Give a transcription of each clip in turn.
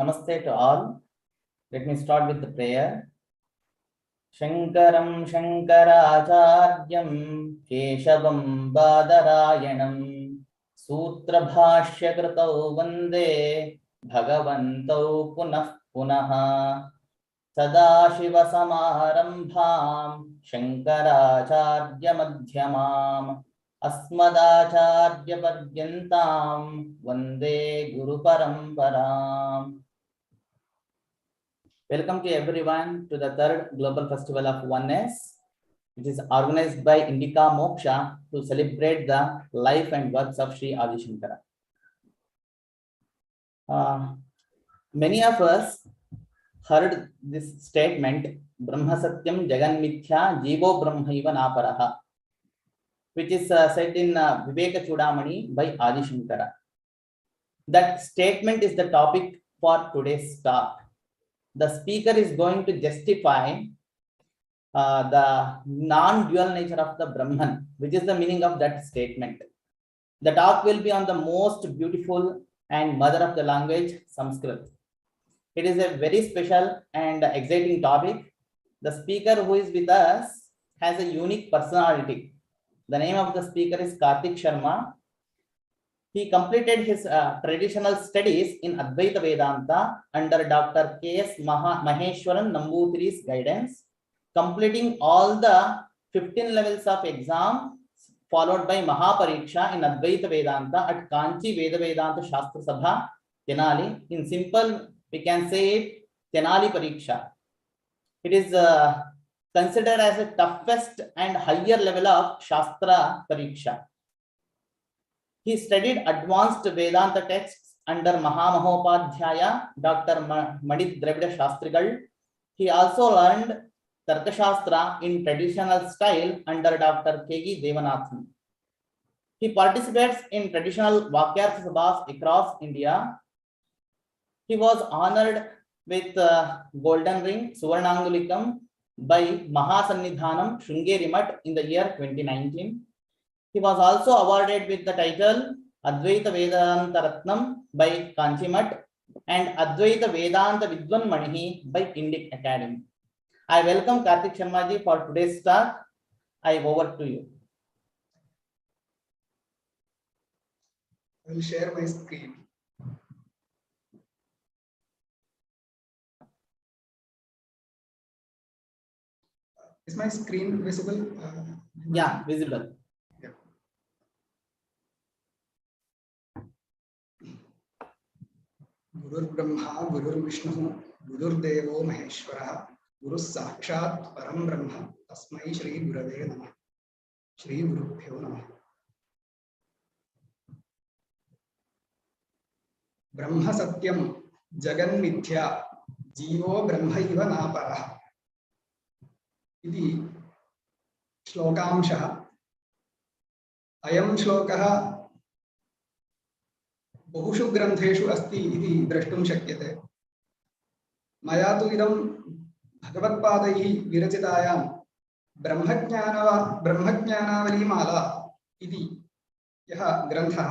Namaste to all. Let me start with the prayer. Shankaram Shankaracharyam Keshavam Badarayanam Sutra Bhashya Kritau Vande Bhagavantau Punah Punaha Sadashiva Samarambham Shankaracharya Madhyamam Asmadacharya Paryantam Vande Guru-Paramparam. Welcome to everyone to the third Global Festival of Oneness, which is organized by Indica Moksha to celebrate the life and works of Sri Adi Shankara. Many of us heard this statement, Brahma Satyam Jagan Mithya Jivo Brahmaiva Naparaha, which is said in Viveka Chudamani by Adi Shankara. That statement is the topic for today's talk. The speaker is going to justify the non-dual nature of the Brahman, which is the meaning of that statement. The talk will be on the most beautiful and mother of the language, Sanskrit. It is a very special and exciting topic. The speaker who is with us has a unique personality. The name of the speaker is Karthik Sharma. He completed his traditional studies in Advaita Vedanta under Dr. K.S. Maheshwaran Namboothiri's guidance, completing all the 15 levels of exam followed by Mahapariksha in Advaita Vedanta at Kanchi Veda Vedanta Shastra Sabha, Tenali. In simple, we can say it, Tenali Pariksha. It is considered as the toughest and higher level of Shastra Pariksha. He studied advanced Vedanta texts under Mahamahopadhyaya, Dr. Madid Dravida Shastrigal. He also learned Tarkashastra in traditional style under Dr. K.G. Devanathan. He participates in traditional Vakyartha Sabhas across India. He was honored with Golden Ring, Suvarnangulikam by Mahasannidhanam Shringeri Math in the year 2019. He was also awarded with the title Advaita Vedanta Ratnam by Kanchi Math and Advaita Vedanta Vidwan Manihi by Indica Academy. I welcome Karthik Sharma ji for today's talk. I over to you. I will share my screen. Is my screen visible? Yeah, visible. Gurur Brahma, Gurur Vishnu, Gurur Devo Maheshwara, Guru Sakshat Param Brahma, Tasmai Shri Gurave Namah, Shri Gurubhyo Namah. Brahma Satyam Jagan Mithya Jivo Brahmaiva Naparaha. Iti Shlokamshaha. Ayam Shlokaha बहुषु ग्रंथेषु अस्ति इति द्रष्टुं शक्यते। मया तु इदं भगवत्पादैः विरचितायां ब्रह्मज्ञानावलीमाला इति यः ग्रन्थः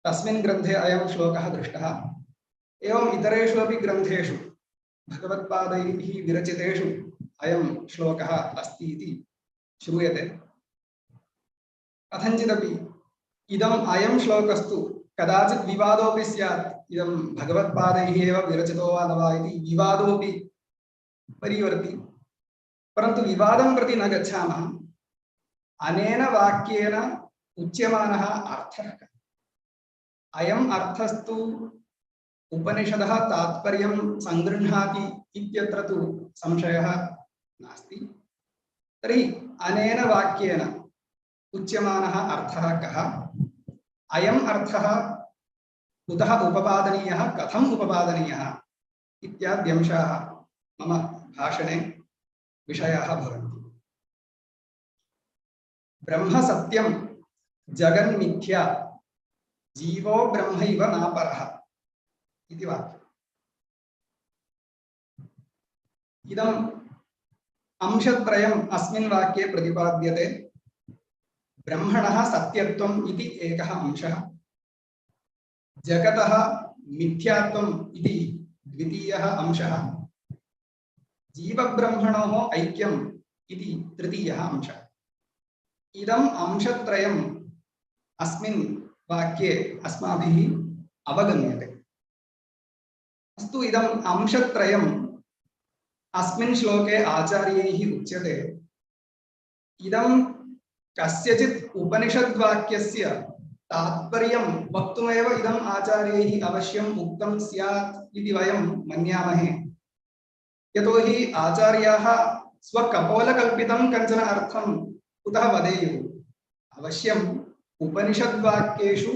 तस्मिन् ग्रन्थे अयं श्लोकः दृष्टः। एवम् इतरेषु अपि ग्रन्थेषु भगवत्पादैः विरचितेषु अयं श्लोकः अस्ति इति श्रूयते। कथञ्चिदपि इदम् अयं श्लोकस्तु कदाचित् विवादोपि स्यात्, इदं भगवत्पादैः एव विरचितो वा न वा इति विवादोपि परिवर्ति। परन्तु विवादं प्रति न गच्छामः। अनेन वाक्येन उच्यमानः अर्थः कः? अयम् अर्थस्तु उपनिषदः तात्पर्यं संगृह्णाति इत्यत्र तु संशयः नास्ति। तर्हि अनेन वाक्येन उच्यमानः अर्थः कः? अयम् अर्थः कुतः उपपादनीयः, कथम् उपपादनीयः इत्याद्यंशाः मम भाषणे विषयाः भवन्ति। ब्रह्म सत्यं जगन्मिथ्या जीवो ब्रह्मैव नापरः इति वाक्यम्। इदम् अंशत्रयम् अस्मिन् वाक्ये प्रतिपाद्यते। ब्रह्मणः सत्यत्वम् इति एकः अंशः, जगतः मिथ्यात्वम् इति द्वितीयः अंशः, जीवब्रह्मणोः ऐक्यम् इति तृतीयः अंशः। इदम् अंशत्रयम् अस्मिन् वाक्ये अस्माभिः अवगम्यते। अस्तु, इदम् अंशत्रयम् अस्मिन् श्लोके आचार्यैः उच्यते। इदं कस्यचित् उपनिषद्वाक्यस्य तात्पर्यं वक्तुमेव इदम् आचार्यैः अवश्यम् उक्तं स्यात् इति वयं मन्यामहे। यतोहि आचार्याः स्वकपोलकल्पितं कञ्चन अर्थं कुतः वदेयुः? अवश्यम् उपनिषद्वाक्येषु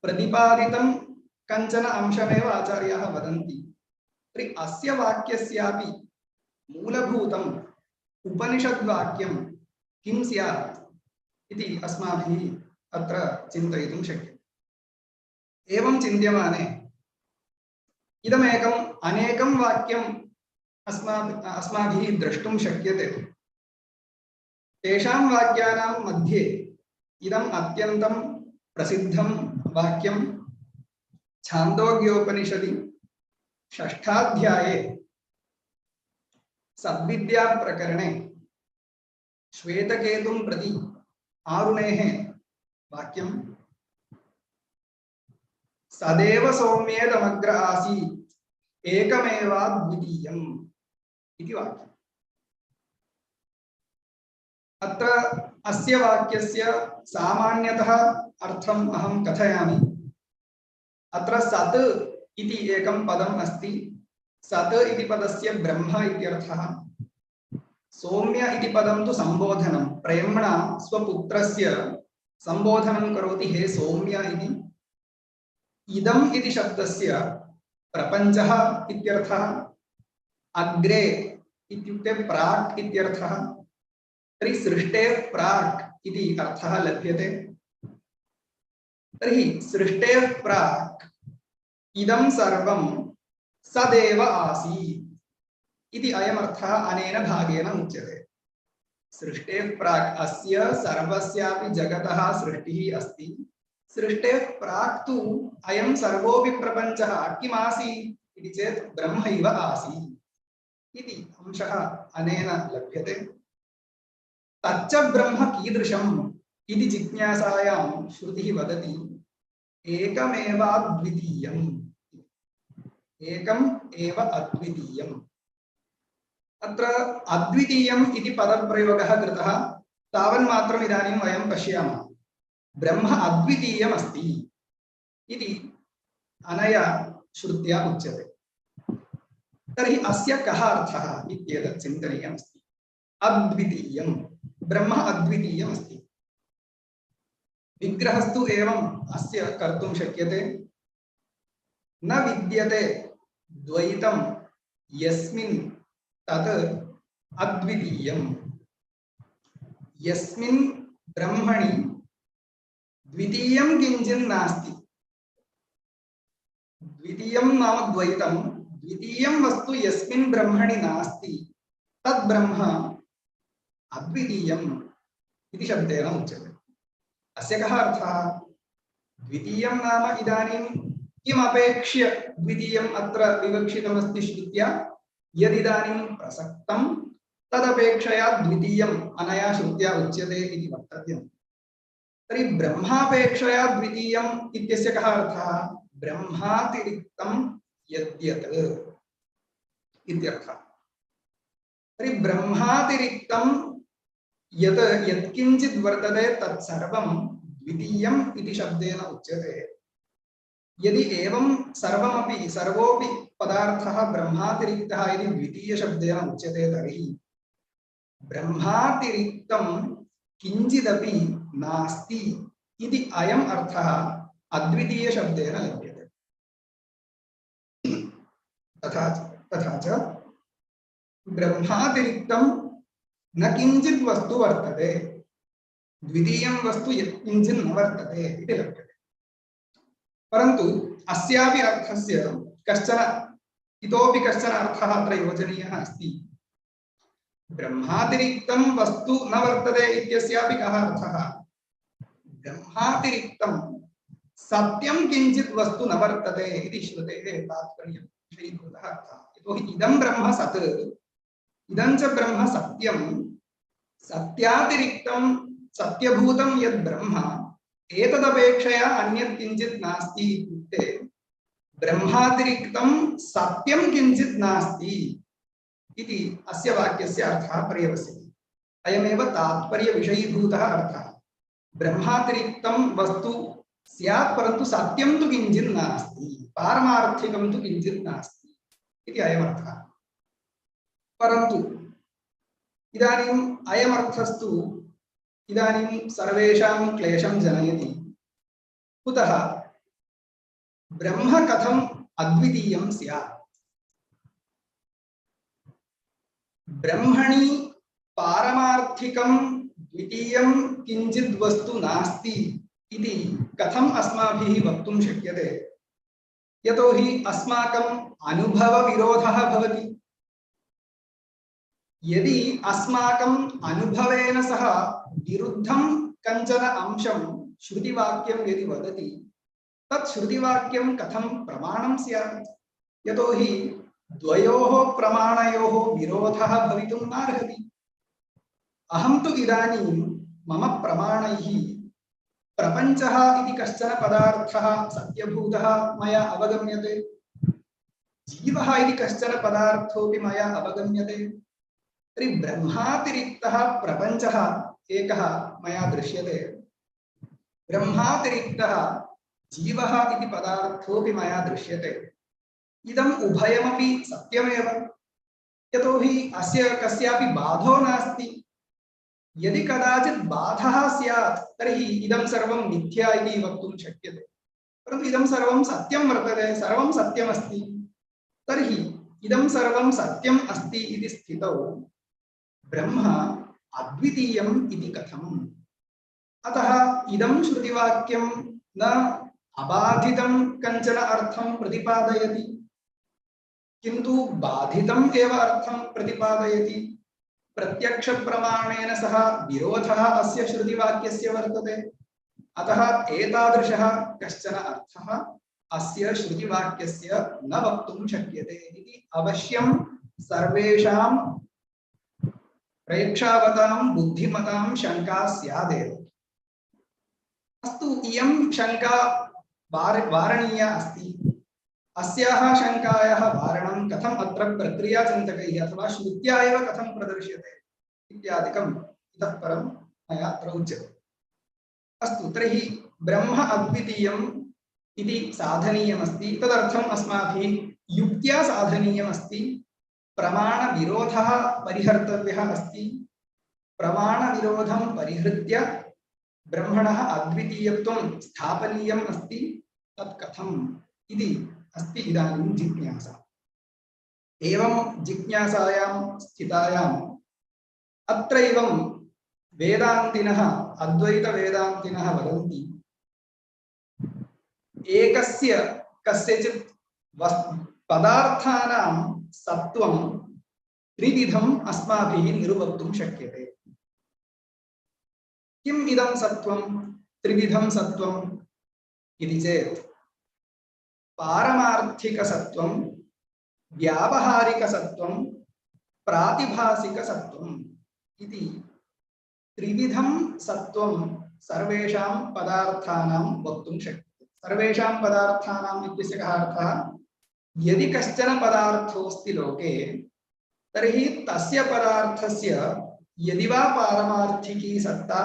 प्रतिपादितं कञ्चन अंशमेव आचार्याः वदन्ति। तर्हि अस्य वाक्यस्यापि मूलभूतम् उपनिषद्वाक्यं किं स्यात् इति अस्माभिः अत्र चिन्तयितुं शक्यते। एवं चिन्त्यमाने इदमेकम् अनेकं वाक्यम् अस्माभिः द्रष्टुं शक्यते। तेषां वाक्यानां मध्ये इदम् अत्यन्तं प्रसिद्धं वाक्यं छान्दोग्योपनिषदि षष्ठाध्याये सद्विद्या प्रकरणे श्वेतकेतुं प्रति आरुणेः वाक्यं सदेव सौम्येदमग्र आसीत् एकमेवाद्वितीयम् इति वाक्यम्। अत्र अस्य वाक्यस्य सामान्यतः अर्थम् अहं कथयामि। अत्र सत् इति एकं पदम् अस्ति। सत् इति पदस्य ब्रह्म इत्यर्थः। सौम्य इति पदं तु संबोधनं, प्रेम्णा स्वपुत्रस्य संबोधनं करोति, हे सौम्य इति। इदम् इति शब्दस्य प्रपञ्चः इत्यर्थः। अग्रे इत्युक्ते प्राक् इत्यर्थः। तर्हि सृष्टेः प्राक् इति अर्थः लभ्यते। तर्हि सृष्टेः प्राक् इदं सर्वं सदेव आसीत् इति अयमर्थः अनेन भागेन उच्यते। सृष्टेः प्राक् अस्य सर्वस्यापि जगतः सृष्टिः अस्ति। सृष्टेः प्राक् तु अयं सर्वोऽपि प्रपञ्चः किमासीत् इति चेत् ब्रह्मैव आसीत् इति अंशः अनेन लभ्यते। तच्च ब्रह्म कीदृशम् इति जिज्ञासायां श्रुतिः वदति एकमेवाद्वितीयम्। एकम् एव अद्वितीयम्। अत्र अद्वितीयम् इति पदप्रयोगः कृतः। तावन्मात्रम् इदानीं वयं पश्यामः। ब्रह्म अद्वितीयम् अस्ति इति अनया श्रुत्या उच्यते। तर्हि अस्य कः अर्थः इत्येतत् चिन्तनीयमस्ति। अद्वितीयम्, ब्रह्म अद्वितीयम् अस्ति। विग्रहस्तु एवम् अस्य कर्तुं शक्यते। न विद्यते द्वैतं यस्मिन् तत् अद्वितीयम्। यस्मिन् ब्रह्मणि द्वितीयं किंचित् नास्ति। द्वितीयं नाम द्वैतं। द्वितीयं वस्तु यस्मिन् ब्रह्मणि नास्ति तद् ब्रह्म अद्वितीयम् इति शब्देन उच्यते। अस्य कः अर्थः? द्वितीयं नाम इदानीं किमपेक्ष्य द्वितीयम् अत्र विवक्षितमस्ति श्रुत्या? यदिदानीं प्रसक्तं तदपेक्षया द्वितीयम् अनया श्रुत्या उच्यते इति वक्तव्यम्। तर्हि ब्रह्मापेक्षया द्वितीयम् इत्यस्य कः अर्थः? ब्रह्मातिरिक्तं यद्यत् इत्यर्थः। तर्हि ब्रह्मातिरिक्तं यत् यत्किञ्चित् वर्तते तत्सर्वं द्वितीयम् इति शब्देन उच्यते। यदि एवं सर्वमपि सर्वोऽपि पदार्थः ब्रह्मातिरिक्तः इति द्वितीयशब्देन उच्यते तर्हि ब्रह्मातिरिक्तं किञ्चिदपि नास्ति इति अयम् अर्थः अद्वितीयशब्देन लभ्यते। तथा च ब्रह्मातिरिक्तं न किंचित् वस्तु वर्तते, द्वितीयं वस्तु यत्किंचित् न वर्तते इति लभ्यते। परन्तु अस्यापि अर्थस्य इतोपि कश्चन अर्थः अत्र योजनीयः अस्ति। ब्रह्मातिरिक्तं वस्तु न वर्तते इत्यस्यापि कः अर्थः? ब्रह्मातिरिक्तं सत्यं किंचित् वस्तु न वर्तते इति श्रुतेः तात्पर्यं विषयीभूतः अर्थः। यतोहि इदं ब्रह्म सत्, इदं च ब्रह्म सत्यं, सत्यातिरिक्तं सत्यभूतं यद् ब्रह्म एतदपेक्षया अन्यत् किंचित् नास्ति इत्युक्ते ब्रह्मातिरिक्तं सत्यं किंचित् नास्ति इति अस्य वाक्यस्य अर्थः पर्यवस्यते। अयमेव तात्पर्यविषयीभूतः अर्थः। ब्रह्मातिरिक्तं वस्तु स्यात् परन्तु सत्यं तु किंचित् नास्ति, पारमार्थिकं तु किंचित् नास्ति इति अयमर्थः। परन्तु इदानीम् अयमर्थस्तु इदानीं सर्वेषां क्लेशं जनयति। कुतः? ब्रह्म कथम् अद्वितीयं स्यात्? ब्रह्मणि पारमार्थिकं द्वितीयं किंचित् वस्तु नास्ति इति कथम् अस्माभिः वक्तुं शक्यते? यतोहि अस्माकम् अनुभवविरोधः भवति। यदि अस्माकम् अनुभवेन सह विरुद्धं कञ्चन अंशं श्रुतिवाक्यं यदि वदति, तत् श्रुतिवाक्यं कथं प्रमाणं स्यात्? यतोहि द्वयोः प्रमाणयोः विरोधः भवितुं नार्हति। अहं तु इदानीं मम प्रमाणैः प्रपञ्चः इति कश्चन पदार्थः सत्यभूतः मया अवगम्यते, जीवः इति कश्चन पदार्थोऽपि मया अवगम्यते। तर्हि ब्रह्मातिरिक्तः प्रपञ्चः एकः मया दृश्यते, ब्रह्मातिरिक्तः जीवः इति पदार्थोऽपि मया दृश्यते। इदम् उभयमपि सत्यमेव, यतोहि अस्य कस्यापि बाधो नास्ति। यदि कदाचित् बाधः स्यात् तर्हि इदं सर्वं मिथ्या इति वक्तुं शक्यते, परन्तु इदं सर्वं सत्यं वर्तते, सर्वं सत्यमस्ति। तर्हि इदं सर्वं सत्यम् अस्ति इति स्थितौ ब्रह्म अद्वितीयम् इति कथम्? अतः इदं श्रुतिवाक्यं न अबाधितं कञ्चन अर्थं प्रतिपादयति, किन्तु बाधितम् एव अर्थं प्रतिपादयति। प्रत्यक्ष प्रमाणेन सह विरोधः अस्य श्रुतिवाक्यस्य वर्तते। अतः एतादृशः कश्चन अर्थः अस्य श्रुतिवाक्यस्य न वक्तुं शक्यते इति अवश्यं सर्वेषां प्रेक्षावतां बुद्धिमतां शङ्का स्यादेव। अस्तु, इयं शङ्का वारणीया अस्ति। अस्याः शङ्कायाः वारणं कथम् अत्र प्रक्रियाचिन्तकैः अथवा श्रुत्या एव कथं प्रदर्श्यते इत्यादिकम् इतः परं मया अत्र उच्यते। अस्तु, तर्हि ब्रह्म अद्वितीयम् इति साधनीयमस्ति। तदर्थम् अस्माभिः युक्त्या साधनीयमस्ति। प्रमाणविरोधः परिहर्तव्यः अस्ति। प्रमाणविरोधं परिहृत्य ब्रह्मणः अद्वितीयत्वं स्थापनीयम् अस्ति। तत् कथम् इति अस्ति इदानीं जिज्ञासा। एवं जिज्ञासायां स्थितायाम् अत्रैवं वेदान्तिनः, अद्वैतवेदान्तिनः वदन्ति, एकस्य कस्यचित् पदार्थानां सत्त्वं त्रिविधम् अस्माभिः निरूपयितुं शक्यते। किम् इदं सत्त्वं, त्रिविधं सत्त्वम् इति चेत् पारमार्थिकसत्त्वं, व्यावहारिकसत्त्वं, प्रातिभासिकसत्त्वम् इति त्रिविधं सत्त्वं सर्वेषां पदार्थानां वक्तुं शक्यते। सर्वेषां पदार्थानाम् इत्यस्य कः अर्थः? यदि कश्चन पदार्थोऽस्ति लोके तर्हि तस्य पदार्थस्य यदि वा पारमार्थिकी सत्ता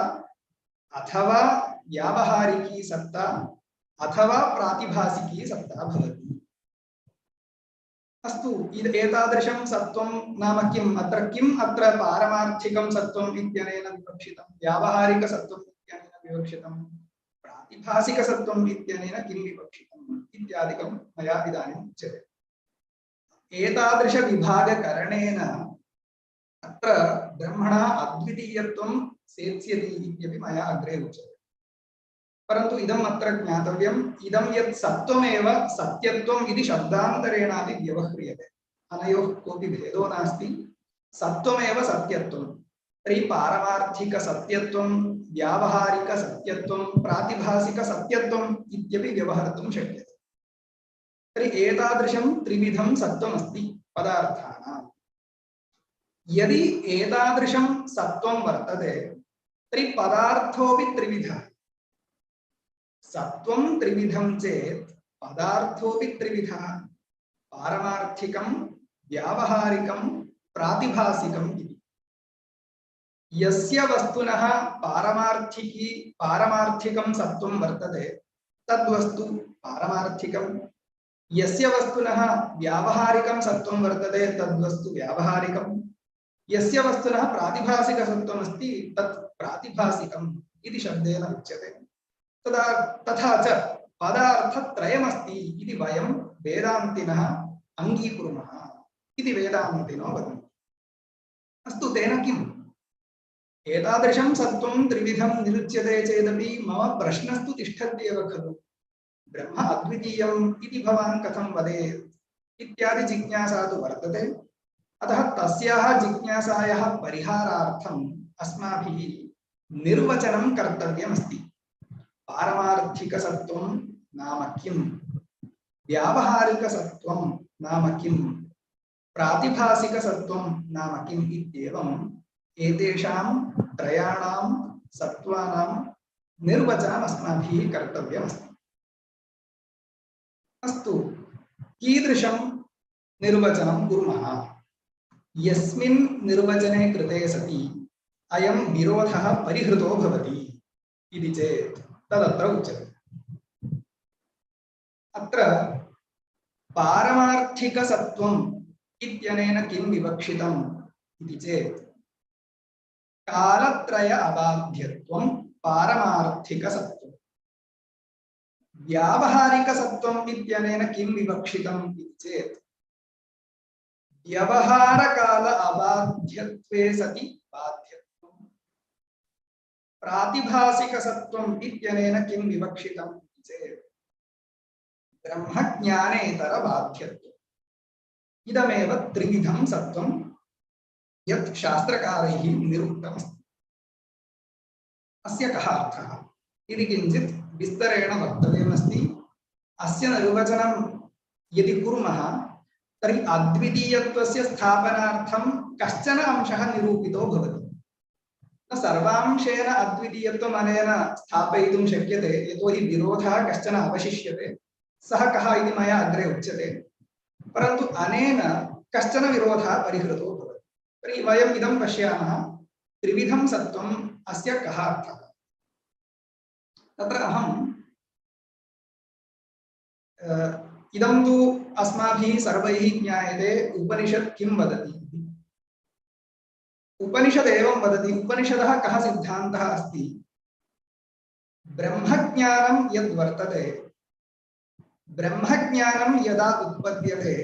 अथवा व्यावहारिकी सत्ता अथवा प्रातिभासिकी सत्ता भवति। अस्तु, एतादृशं सत्त्वं नाम किम्? अत्र किम् अत्र पारमार्थिकं सत्त्वम् इत्यनेन विवक्षितं, व्यावहारिकसत्त्वम् इत्यनेन विवक्षितं, प्रातिभासिकसत्त्वम् इत्यनेन किं विवक्षितम् इत्यादिकं मया इदानीम् उच्यते। एतादृशविभागकरणेन अत्र ब्रह्मणः अद्वितीयत्वं सेत्स्यति इत्यपि मया अग्रे उच्यते। परन्तु इदम् अत्र ज्ञातव्यम्, इदं यत् सत्त्वमेव सत्यत्वम् इति शब्दान्तरेणापि व्यवह्रियते। अनयोः कोऽपि भेदो नास्ति। सत्त्वमेव सत्यत्वम्। तर्हि पारमार्थिक सत्यत्वं व्यावहारिक सत्यत्वं प्रातिभासिक सत्यत्वम् इत्यपि व्यवहर्तुं शक्यते। तर्हि एतादृशं त्रिविधं सत्त्वमस्ति पदार्थानां। यदि एतादृशं सत्त्वं वर्तते तर्हि पदार्थोऽपि त्रिविधः। सत्त्वं त्रिविधं चेत् पदार्थोऽपि त्रिविधः। पारमार्थिकं व्यावहारिकं प्रातिभासिकम् इति। यस्य वस्तुनः पारमार्थिकं सत्त्वं वर्तते तद्वस्तु पारमार्थिकं, यस्य वस्तुनः व्यावहारिकं सत्त्वं वर्तते तद्वस्तु व्यावहारिकं, यस्य वस्तुनः प्रातिभासिकसत्त्वमस्ति तत् प्रातिभासिकम् इति शब्देन उच्यते। तथा च पदार्थत्रयमस्ति इति वयं वेदान्तिनः अङ्गीकुर्मः इति वेदान्तिनो वदन्ति। अस्तु, तेन किम्? एतादृशं सत्त्वं त्रिविधं निरुच्यते चेदपि मम प्रश्नस्तु तिष्ठत्येव खलु। ब्रह्म अद्वितीयम् इति भवान् कथं वदेत् इत्यादि जिज्ञासा तु वर्तते। अतः तस्याः जिज्ञासायाः परिहारार्थम् अस्माभिः निर्वचनं कर्तव्यमस्ति। पारमार्थिकसत्त्वं नाम किं, व्यावहारिकसत्त्वं नाम किं, प्रातिभासिकसत्त्वं नाम किम् इत्येवम् एतेषां त्रयाणां सत्त्वानां निर्वचनम् अस्माभिः कर्तव्यमस्ति। अस्तु, कीदृशं निर्वचनं कुर्मः? यस्मिन् निर्वचने कृते सति अयं विरोधः परिहृतो भवति इति चेत् तदत्र उच्यते। अत्र पारमार्थिकसत्त्वम् इत्यनेन किं विवक्षितम् इति चेत् कालत्रय अबाध्यत्वं पारमार्थिकसत्त्वम्। व्यावहारिकसत्त्वम् इत्यनेन किं विवक्षितम् इति चेत् व्यवहारकाल अबाध्यत्वे सति बाध्यत्वम्। प्रातिभासिकसत्त्वम् इत्यनेन किं विवक्षितम् इति चेत् ब्रह्मज्ञानेतर बाध्यत्वम्। इदमेव त्रिविधं सत्त्वं यत् शास्त्रकारैः निरुक्तमस्ति। अस्य कः अर्थः इति किञ्चित् विस्तरेण वक्तव्यमस्ति। अस्य निर्वचनं यदि कुर्मः तर्हि अद्वितीयत्वस्य स्थापनार्थं कश्चन अंशः निरूपितो भवति। न सर्वांशेन अद्वितीयत्वम् अनेन स्थापयितुं शक्यते, यतोहि विरोधः कश्चन अवशिष्यते। सः कः इति मया अग्रे उच्यते। परन्तु अनेन कश्चन विरोधः परिहृतो भवति। तर्हि वयम् इदं पश्यामः, त्रिविधं सत्त्वम् अस्य कः अर्थः। तत्र अहम् इदं तु अस्माभिः सर्वैः ज्ञायते उपनिषत् किं वदति। उपनिषद् एवं वदति। उपनिषदः कः सिद्धान्तः अस्ति? ब्रह्मज्ञानं यद् वर्तते, ब्रह्मज्ञानं यदा उत्पद्यते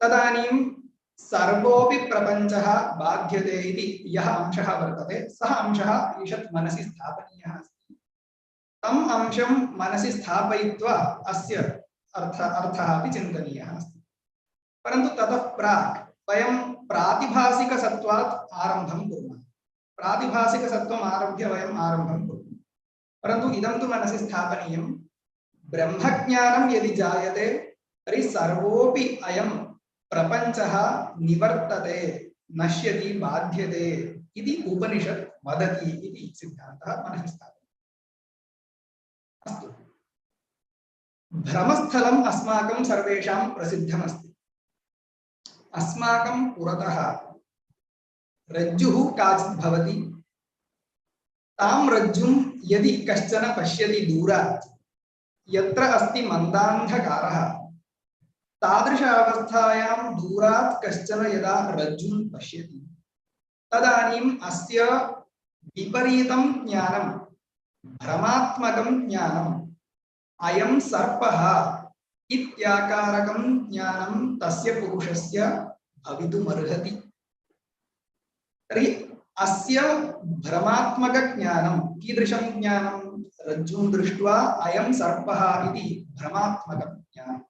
तदानीं सर्वोऽपि प्रपञ्चः बाध्यते इति यः अंशः वर्तते, सः अंशः ईषत् मनसि स्थापनीयः अस्ति। तम् अंशं मनसि स्थापयित्वा अस्य अर्थः अपि चिन्तनीयः अस्ति। परन्तु ततः प्राक् वयं प्रातिभासिकसत्त्वात् आरम्भं कुर्मः। प्रातिभासिकसत्त्वम् आरभ्य वयम् आरम्भं कुर्मः। परन्तु इदं तु मनसि स्थापनीयं, ब्रह्मज्ञानं यदि जायते तर्हि सर्वोऽपि अयं प्रपञ्चः निवर्तते, नश्यति, बाध्यते इति उपनिषत् वदति इति सिद्धान्तः मनसि स्थापनीयः। अस्तु, भ्रमस्थलम् अस्माकं सर्वेषां प्रसिद्धमस्ति। अस्माकं पुरतः रज्जुः काचित् भवति। तां रज्जुं यदि कश्चन पश्यति दूरात्, यत्र अस्ति मन्दान्धकारः, तादृश अवस्थायां दूरात् कश्चन यदा रज्जुं पश्यति तदानीम् अस्य विपरीतं ज्ञानं, भ्रमात्मकं ज्ञानम्, अयं सर्पः इत्याकारकं ज्ञानं तस्य पुरुषस्य भवितुमर्हति। तर्हि अस्य भ्रमात्मकज्ञानं कीदृशं ज्ञानं? रज्जुं दृष्ट्वा अयं सर्पः इति भ्रमात्मकं ज्ञानम्।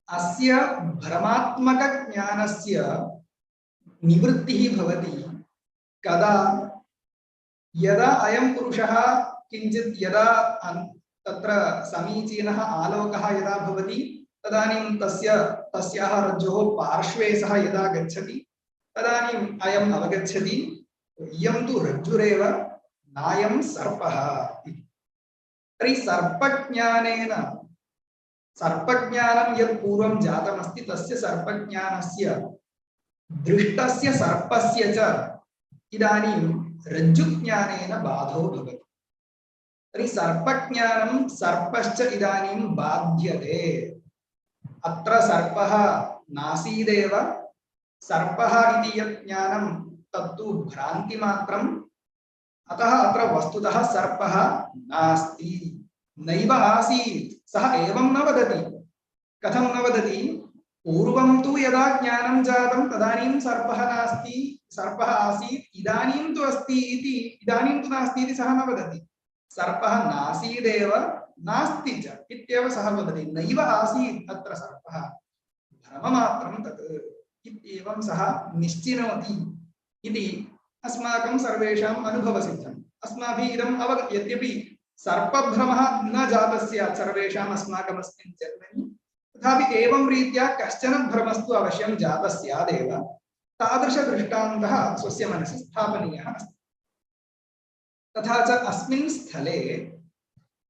अस्य भ्रमात्मकज्ञानस्य निवृत्तिः भवति कदा यदा अयं पुरुषः किञ्चित् यदा तत्र समीचीनः आलोकः यदा भवति तदानीं तस्याः रज्जोः पार्श्वे सः यदा गच्छति तदानीम् अयम् अवगच्छति इयं तु रज्जुरेव नायं सर्पः इति। तर्हि सर्पज्ञानं यत् पूर्वं जातमस्ति तस्य सर्पज्ञानस्य दृष्टस्य सर्पस्य च इदानीं रज्जुज्ञानेन बाधो भवति। तर्हि सर्पज्ञानं सर्पश्च इदानीं बाध्यते। अत्र सर्पः नासीदेव, सर्पः इति यत् ज्ञानं तत्तु भ्रान्तिमात्रम्, अतः अत्र वस्तुतः सर्पः नास्ति, नैव आसीत्। सः एवं न वदति। कथं न वदति? पूर्वं तु यदा ज्ञानं जातं तदानीं सर्पः नास्ति, सर्पः आसीत्, इदानीं तु अस्ति इति, इदानीं तु नास्ति इति सः न वदति। सर्पः नासीदेव नास्ति च इत्येव सः वदति। नैव आसीत् अत्र सर्पः, भ्रममात्रं तत् इत्येवं सः निश्चिनोति इति अस्माकं सर्वेषाम् अनुभवसिद्धम्। अस्माभिः इदम् यद्यपि सर्पभ्रमः न जातः स्यात् सर्वेषाम् अस्माकमस्मिन् जन्मनि, तथापि एवं रीत्या कश्चन भ्रमस्तु अवश्यं जातः स्यादेव। तादृशदृष्टान्तः स्वस्य मनसि स्थापनीयः अस्ति। तथा च अस्मिन् स्थले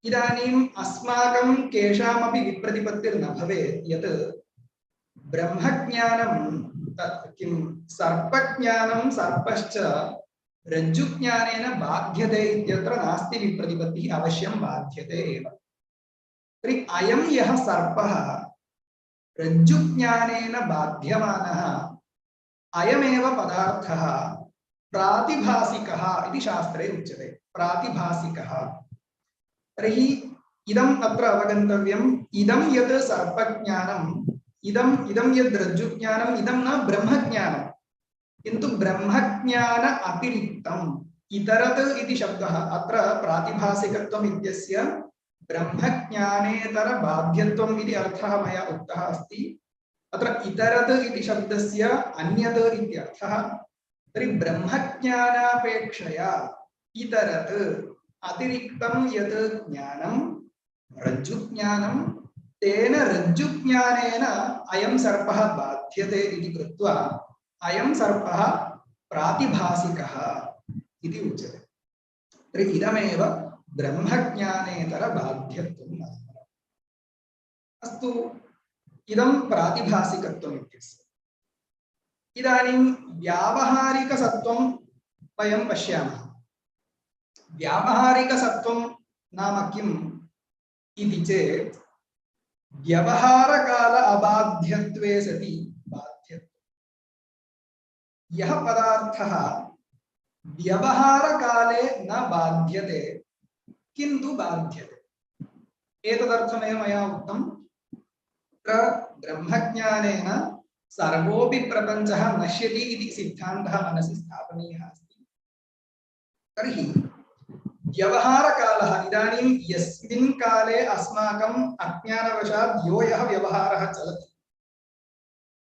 इदानीम् अस्माकं केषामपि विप्रतिपत्तिर्न भवेत् यत् ब्रह्मज्ञानं किं सर्पज्ञानं सर्पश्च रज्जुज्ञानेन बाध्यते इत्यत्र नास्ति विप्रतिपत्तिः, अवश्यं बाध्यते एव। तर्हि अयं यः सर्पः रज्जुज्ञानेन बाध्यमानः अयमेव पदार्थः प्रातिभासिकः इति शास्त्रे उच्यते। प्रातिभासिकः। तर्हि इदम् अत्र अवगन्तव्यम्, इदं यत् सर्पज्ञानम्, इदं यद् रज्जुज्ञानम्, इदं न ब्रह्मज्ञानं, किन्तु ब्रह्मज्ञान अतिरिक्तम् इतरत् इति शब्दः अत्र प्रातिभासिकत्वम् इत्यस्य ब्रह्मज्ञानेतर बाध्यत्वम् इति अर्थः मया उक्तः अस्ति। अत्र इतरत् इति शब्दस्य अन्यत् इत्यर्थः। तर्हि ब्रह्मज्ञानापेक्षया इतरत् अतिरिक्तं यत् ज्ञानं रज्जुज्ञानं, तेन रज्जुज्ञानेन अयं सर्पः बाध्यते इति कृत्वा अयं सर्पः प्रातिभासिकः इति उच्यते। तर्हि इदमेव ब्रह्मज्ञानेतर बाध्यत्वम् अस्तु। इदं प्रातिभासिकत्वम् इत्यस्य। इदानीं व्यावहारिकसत्त्वं वयं पश्यामः। व्यावहारिकसत्त्वं नाम किम् इति चेत् व्यवहारकाल अबाध्यत्वे सति बाध्यत्वम्। यः पदार्थः व्यवहारकाले न बाध्यते किन्तु बाध्यते, एतदर्थमेव मया उक्तं ब्रह्मज्ञानेन सर्वोऽपि प्रपञ्चः नश्यति इति सिद्धान्तः मनसि स्थापनीयः अस्ति। तर्हि व्यवहारकालः इदानीं यस्मिन् काले अस्माकम् अज्ञानवशात् यो यः व्यवहारः चलति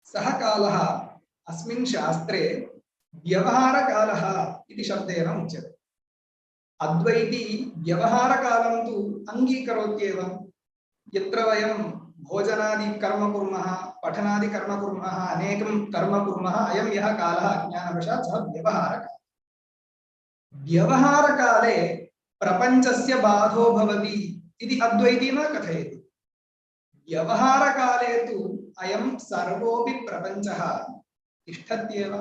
सः कालः अस्मिन् शास्त्रे व्यवहारकालः इति शब्देन उच्यते। अद्वैती व्यवहारकालं तु अङ्गीकरोत्येव। यत्र वयं भोजनादि कर्म कुर्मः, पठनादि कर्म कुर्मः, अनेकं कर्म कुर्मः, अयं यः कालः अज्ञानवशात् सः व्यवहारकालः। व्यवहारकाले प्रपञ्चस्य बाधो भवति इति अद्वैती न कथयति। व्यवहारकाले तु अयं सर्वोऽपि प्रपञ्चः तिष्ठत्येव।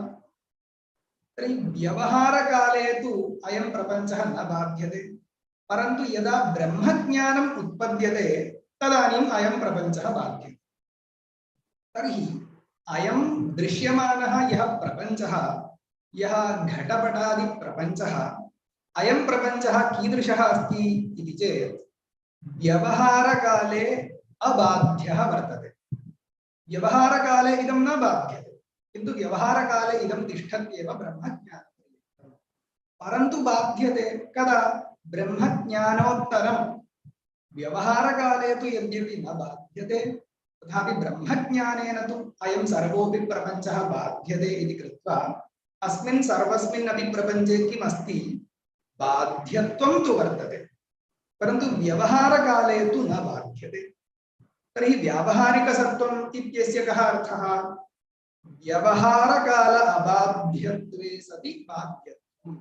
तर्हि व्यवहारकाले तु अयं प्रपञ्चः न बाध्यते, परन्तु यदा ब्रह्मज्ञानम् उत्पद्यते तदानीम् अयं प्रपञ्चः बाध्यते। तर्हि अयं दृश्यमानः यः प्रपञ्चः, यः घटपटादि प्रपञ्चः, अयं प्रपञ्चः कीदृशः अस्ति इति चेत् व्यवहारकाले अबाध्यः वर्तते। व्यवहारकाले इदं न बाध्यते, किन्तु व्यवहारकाले इदं तिष्ठत्येव ब्रह्मज्ञानं। परन्तु बाध्यते कदा? ब्रह्मज्ञानोत्तरं। व्यवहारकाले तु यद्यपि न बाध्यते तथापि ब्रह्मज्ञानेन तु अयं सर्वोऽपि प्रपञ्चः बाध्यते इति कृत्वा अस्मिन् सर्वस्मिन् अपि प्रपञ्चे किम् अस्ति बाध्यत्वं तु वर्तते परन्तु व्यवहारकाले तु न बाध्यते तर्हि व्यावहारिकसत्त्वम् इत्यस्य कः अर्थः व्यवहारकाल अबाध्यत्वे सति बाध्यत्वम्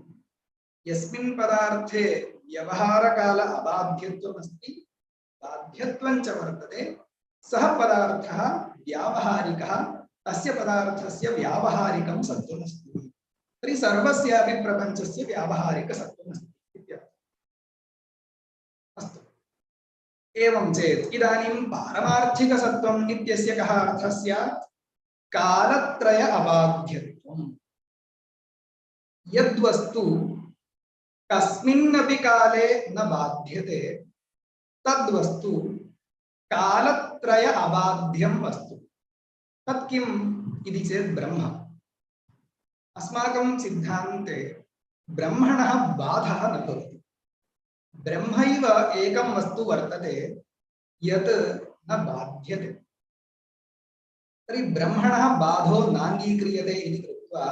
यस्मिन् पदार्थे व्यवहारकाल अबाध्यत्वम् अस्ति बाध्यत्वं च वर्तते सः पदार्थः व्यावहारिकः तस्य पदार्थस्य व्यावहारिकं सत्त्वम् अस्ति तर्हि सर्वस्यापि प्रपञ्चस्य व्यावहारिकसत्त्वम् अस्ति इत्यर्थः अस्तु एवं चेत् इदानीं पारमार्थिकसत्त्वम् इत्यस्य कः अर्थः स्यात् कालत्रय अबाध्यत्वम् यद्वस्तु कस्मिन्नपि काले न बाध्यते तद्वस्तु कालत्रय अबाध्यं वस्तु तत् किम् इति चेत् ब्रह्म अस्माकं सिद्धान्ते ब्रह्मणः बाधः न भवति ब्रह्मैव एकं वस्तु वर्तते यत् न बाध्यते तर्हि ब्रह्मणः बाधो नाङ्गीक्रियते इति कृत्वा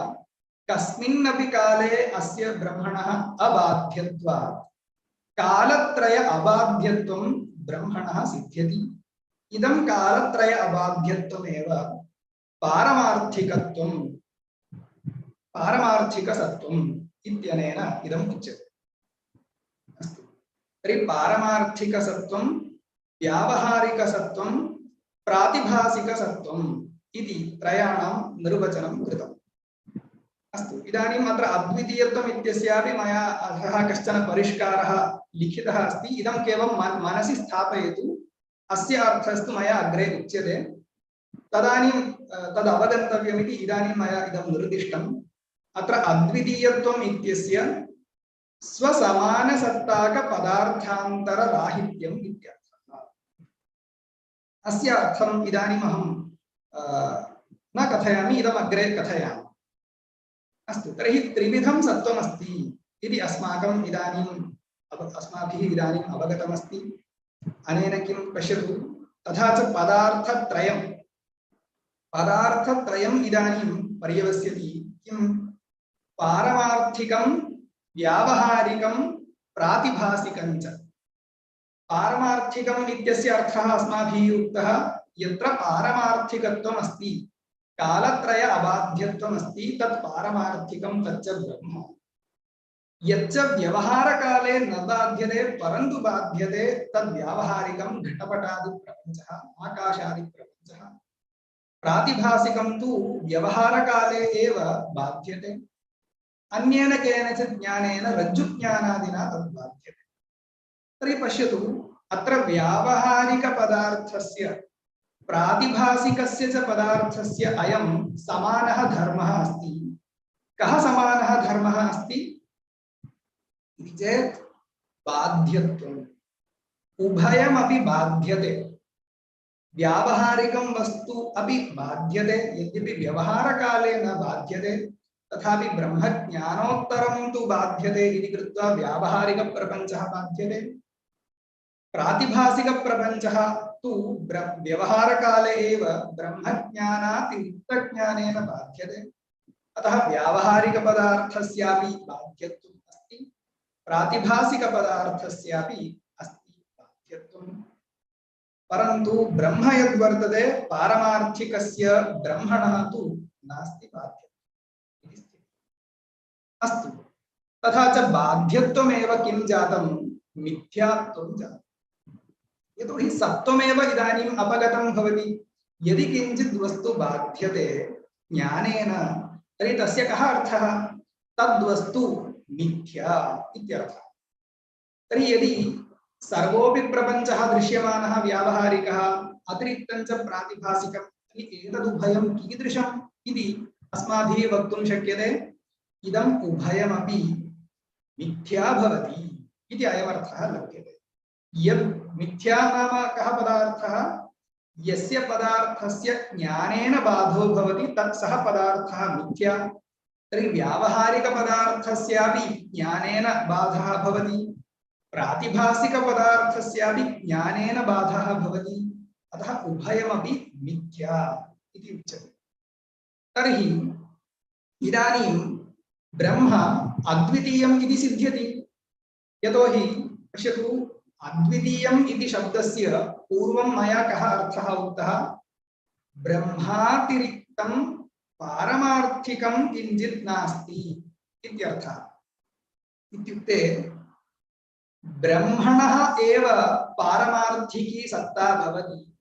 कस्मिन्नपि काले अस्य ब्रह्मणः अबाध्यत्वात् कालत्रय अबाध्यत्वं ब्रह्मणः सिद्ध्यति इदं कालत्रय अबाध्यत्वमेव पारमार्थिकत्वं पारमार्थिकसत्त्वम् इत्यनेन इदम् उच्यते अस्तु तर्हि पारमार्थिकसत्त्वं व्यावहारिकसत्त्वं प्रातिभासिकसत्त्वम् इति त्रयाणां निर्वचनं कृतम् अस्तु इदानीम् अत्र अद्वितीयत्वम् इत्यस्यापि मया अधः कश्चन परिष्कारः लिखितः अस्ति इदं केवलं मनसि स्थापयतु अस्य अर्थस्तु मया अग्रे उच्यते तदानीं तद् अवगन्तव्यमिति इदानीं मया इदं निर्दिष्टम् अत्र अद्वितीयत्वम् इत्यस्य स्वसमानसत्ताकपदार्थान्तरराहित्यम् इत्यर्थः अस्य अर्थम् इदानीम् अहं न कथयामि इदम् अग्रे कथयामि अस्तु तर्हि त्रिविधं सत्त्वम् अस्ति इति अस्माभिः इदानीम् अवगतमस्ति अनेन किं पश्यतु तथा च पदार्थत्रयम् इदानीं पर्यवस्यति किं पारमार्थिकं व्यावहारिकं प्रातिभासिकं च पारमार्थिकम् इत्यस्य अर्थः अस्माभिः उक्तः यत्र पारमार्थिकत्वम् अस्ति कालत्रय अबाध्यत्वम् अस्ति तत् पारमार्थिकं तच्च ब्रह्म यच्च व्यवहारकाले न बाध्यते परन्तु बाध्यते तद् व्यावहारिकं घटपटादिप्रपञ्चः आकाशादिप्रपञ्चः प्रातिभासिकं तु व्यवहारकाले एव बाध्यते अन्येन केनचित् ज्ञानेन रज्जुज्ञानादिना तद् बाध्यते तर्हि पश्यतु अत्र व्यावहारिकपदार्थस्य प्रातिभासिकस्य च पदार्थस्य अयं समानः धर्मः अस्ति कः समानः धर्मः अस्ति इति चेत् बाध्यत्वम् उभयमपि बाध्यते व्यावहारिकं वस्तु अपि बाध्यते यद्यपि व्यवहारकाले न बाध्यते तथापि ब्रह्मज्ञानोत्तरं तु बाध्यते इति कृत्वा व्यावहारिकप्रपञ्चः बाध्यते प्रातिभासिकप्रपञ्चः तु व्यवहारकाले एव ब्रह्मज्ञानात् युक्तज्ञानेन बाध्यते अतः व्यावहारिकपदार्थस्यापि बाध्यत्वम् अस्ति प्रातिभासिकपदार्थस्यापि अस्ति बाध्यत्वम् परन्तु ब्रह्म यद्वर्तते पारमार्थिकस्य ब्रह्मणः तु नास्ति बाध्यत्वम् अस्तु तथा च बाध्यत्वमेव किं जातं मिथ्यात्वं जातं यतोहि सत्त्वमेव इदानीम् अपगतं भवति यदि किञ्चित् वस्तु बाध्यते ज्ञानेन तर्हि तस्य कः अर्थः तद्वस्तु मिथ्या इत्यर्थः तर्हि यदि सर्वोऽपि प्रपञ्चः दृश्यमानः व्यावहारिकः अतिरिक्तं च प्रातिभासिकं तर्हि एतदुभयं कीदृशम् इति अस्माभिः वक्तुं शक्यते इदम् उभयमपि मिथ्या भवति इति अयमर्थः लभ्यते यद् मिथ्या नाम कः पदार्थः यस्य पदार्थस्य ज्ञानेन बाधो भवति तत् सः पदार्थः मिथ्या तर्हि व्यावहारिकपदार्थस्यापि ज्ञानेन बाधः भवति प्रातिभासिकपदार्थस्यापि ज्ञानेन बाधः भवति अतः उभयमपि मिथ्या इति उच्यते तर्हि इदानीं ब्रह्म अद्वितीयम् इति सिद्ध्यति। यतोहि पश्यतु, अद्वितीयम् इति शब्दस्य पूर्वं मया कः अर्थः उक्तः? ब्रह्मातिरिक्तं पारमार्थिकं किञ्चित् नास्ति इत्यर्थः। इत्युक्ते ब्रह्मणः एव पारमार्थिकी सत्ता भवति,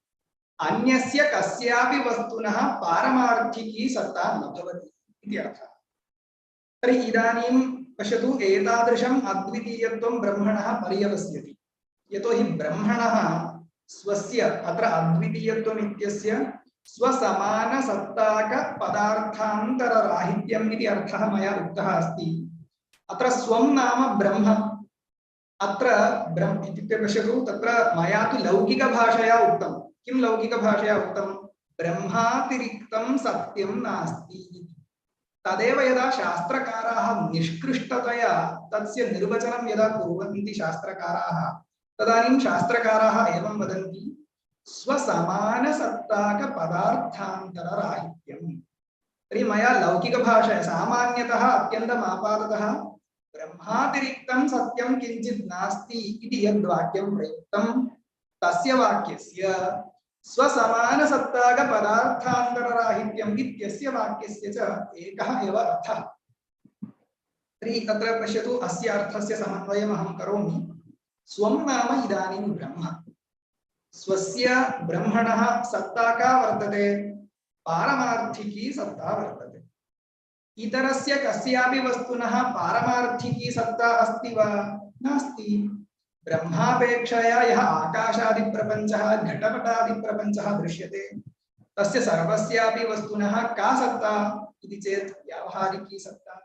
अन्यस्य कस्यापि वस्तुनः पारमार्थिकी सत्ता न भवति इति अर्थः। तर्हि इदानीं पश्यतु, एतादृशम् अद्वितीयत्वं ब्रह्मणः पर्यवस्यति। यतोहि ब्रह्मणः स्वस्य अत्र अद्वितीयत्वम् इत्यस्य स्वसमानसत्ताक पदार्थान्तरराहित्यम् इति अर्थः मया उक्तः अस्ति। अत्र स्वं नाम ब्रह्म। अत्र ब्रह्म इत्युक्ते पश्यतु, तत्र मया तु लौकिकभाषया उक्तं। किं लौकिकभाषया उक्तं? ब्रह्मातिरिक्तं सत्यं नास्ति। तदेव यदा शास्त्रकाराः निष्कृष्टतया तस्य निर्वचनं यदा कुर्वन्ति शास्त्रकाराः, तदानीं शास्त्रकाराः एवं वदन्ति, स्वसमानसत्ताकपदार्थान्तरराहित्यम्। तर्हि मया लौकिकभाषया सामान्यतः अत्यन्तम् आपादतः ब्रह्मातिरिक्तं सत्यं किञ्चित् नास्ति इति यद्वाक्यं प्रयुक्तं, तस्य वाक्यस्य स्वसमानसत्ताकपदार्थान्तरराहित्यम् इत्यस्य वाक्यस्य च एकः एव अर्थः। तर्हि तत्र पश्यतु, अस्य अर्थस्य समन्वयम् अहं करोमि। स्वं नाम इदानीं ब्रह्म, स्वस्य ब्रह्मणः सत्ता का वर्तते? पारमार्थिकी सत्ता वर्तते। इतरस्य कस्यापि वस्तुनः पारमार्थिकी सत्ता अस्ति वा? नास्ति। ब्रह्मापेक्षया यः आकाशादिप्रपञ्चः घटपटादिप्रपञ्चः दृश्यते, तस्य सर्वस्यापि वस्तुनः का सत्ता इति चेत् व्यावहारिकी सत्ता।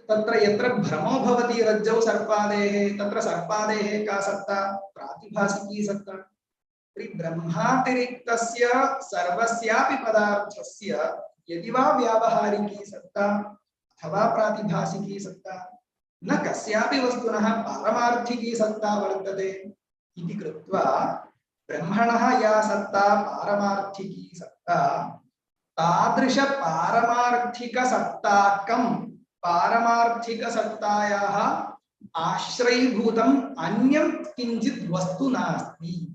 तत्र यत्र भ्रमो भवति रज्जौ सर्पादेः, तत्र सर्पादेः का सत्ता? प्रातिभासिकी सत्ता। तर्हि ब्रह्मातिरिक्तस्य सर्वस्यापि पदार्थस्य यदि वा व्यावहारिकी सत्ता अथवा प्रातिभासिकी सत्ता, न कस्यापि वस्तुनः पारमार्थिकी सत्ता वर्तते इति कृत्वा ब्रह्मणः या सत्ता पारमार्थिकी सत्ता, तादृश पारमार्थिकसत्ताकं पारमार्थिकसत्तायाः आश्रयीभूतम् अन्यं किञ्चित् वस्तु नास्ति।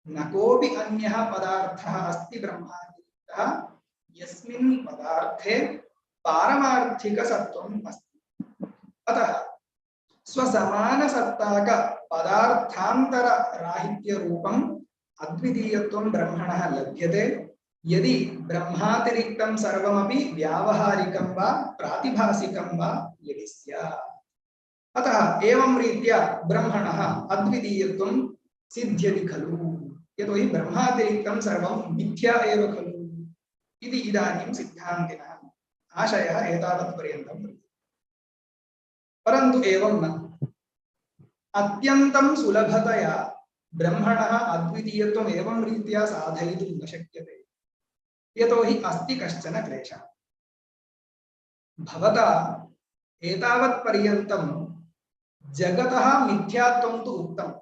न कोऽपि अन्यः पदार्थः अस्ति ब्रह्मातिरिक्तः यस्मिन् पदार्थे पारमार्थिकसत्त्वम् अस्ति। अतः स्वसमानसत्ताक पदार्थान्तरराहित्यरूपम् अद्वितीयत्वं ब्रह्मणः लभ्यते यदि ब्रह्मातिरिक्तं सर्वमपि व्यावहारिकं वा प्रातिभासिकं वा यदि स्यात्। अतः एवं रीत्या ब्रह्मणः अद्वितीयत्वं सिद्ध्यति खलु, यतोहि ब्रह्मातिरिक्तं सर्वं मिथ्या एव खलु इति इदानीं सिद्धान्तिनः आशयः एतावत्पर्यन्तं वर्तते। परन्तु एवं न, अत्यन्तं सुलभतया ब्रह्मणः अद्वितीयत्वम् एवं रीत्या साधयितुं न शक्यते, यतोहि अस्ति कश्चन क्लेशः। भवता एतावत्पर्यन्तं जगतः मिथ्यात्वं तु उक्तं,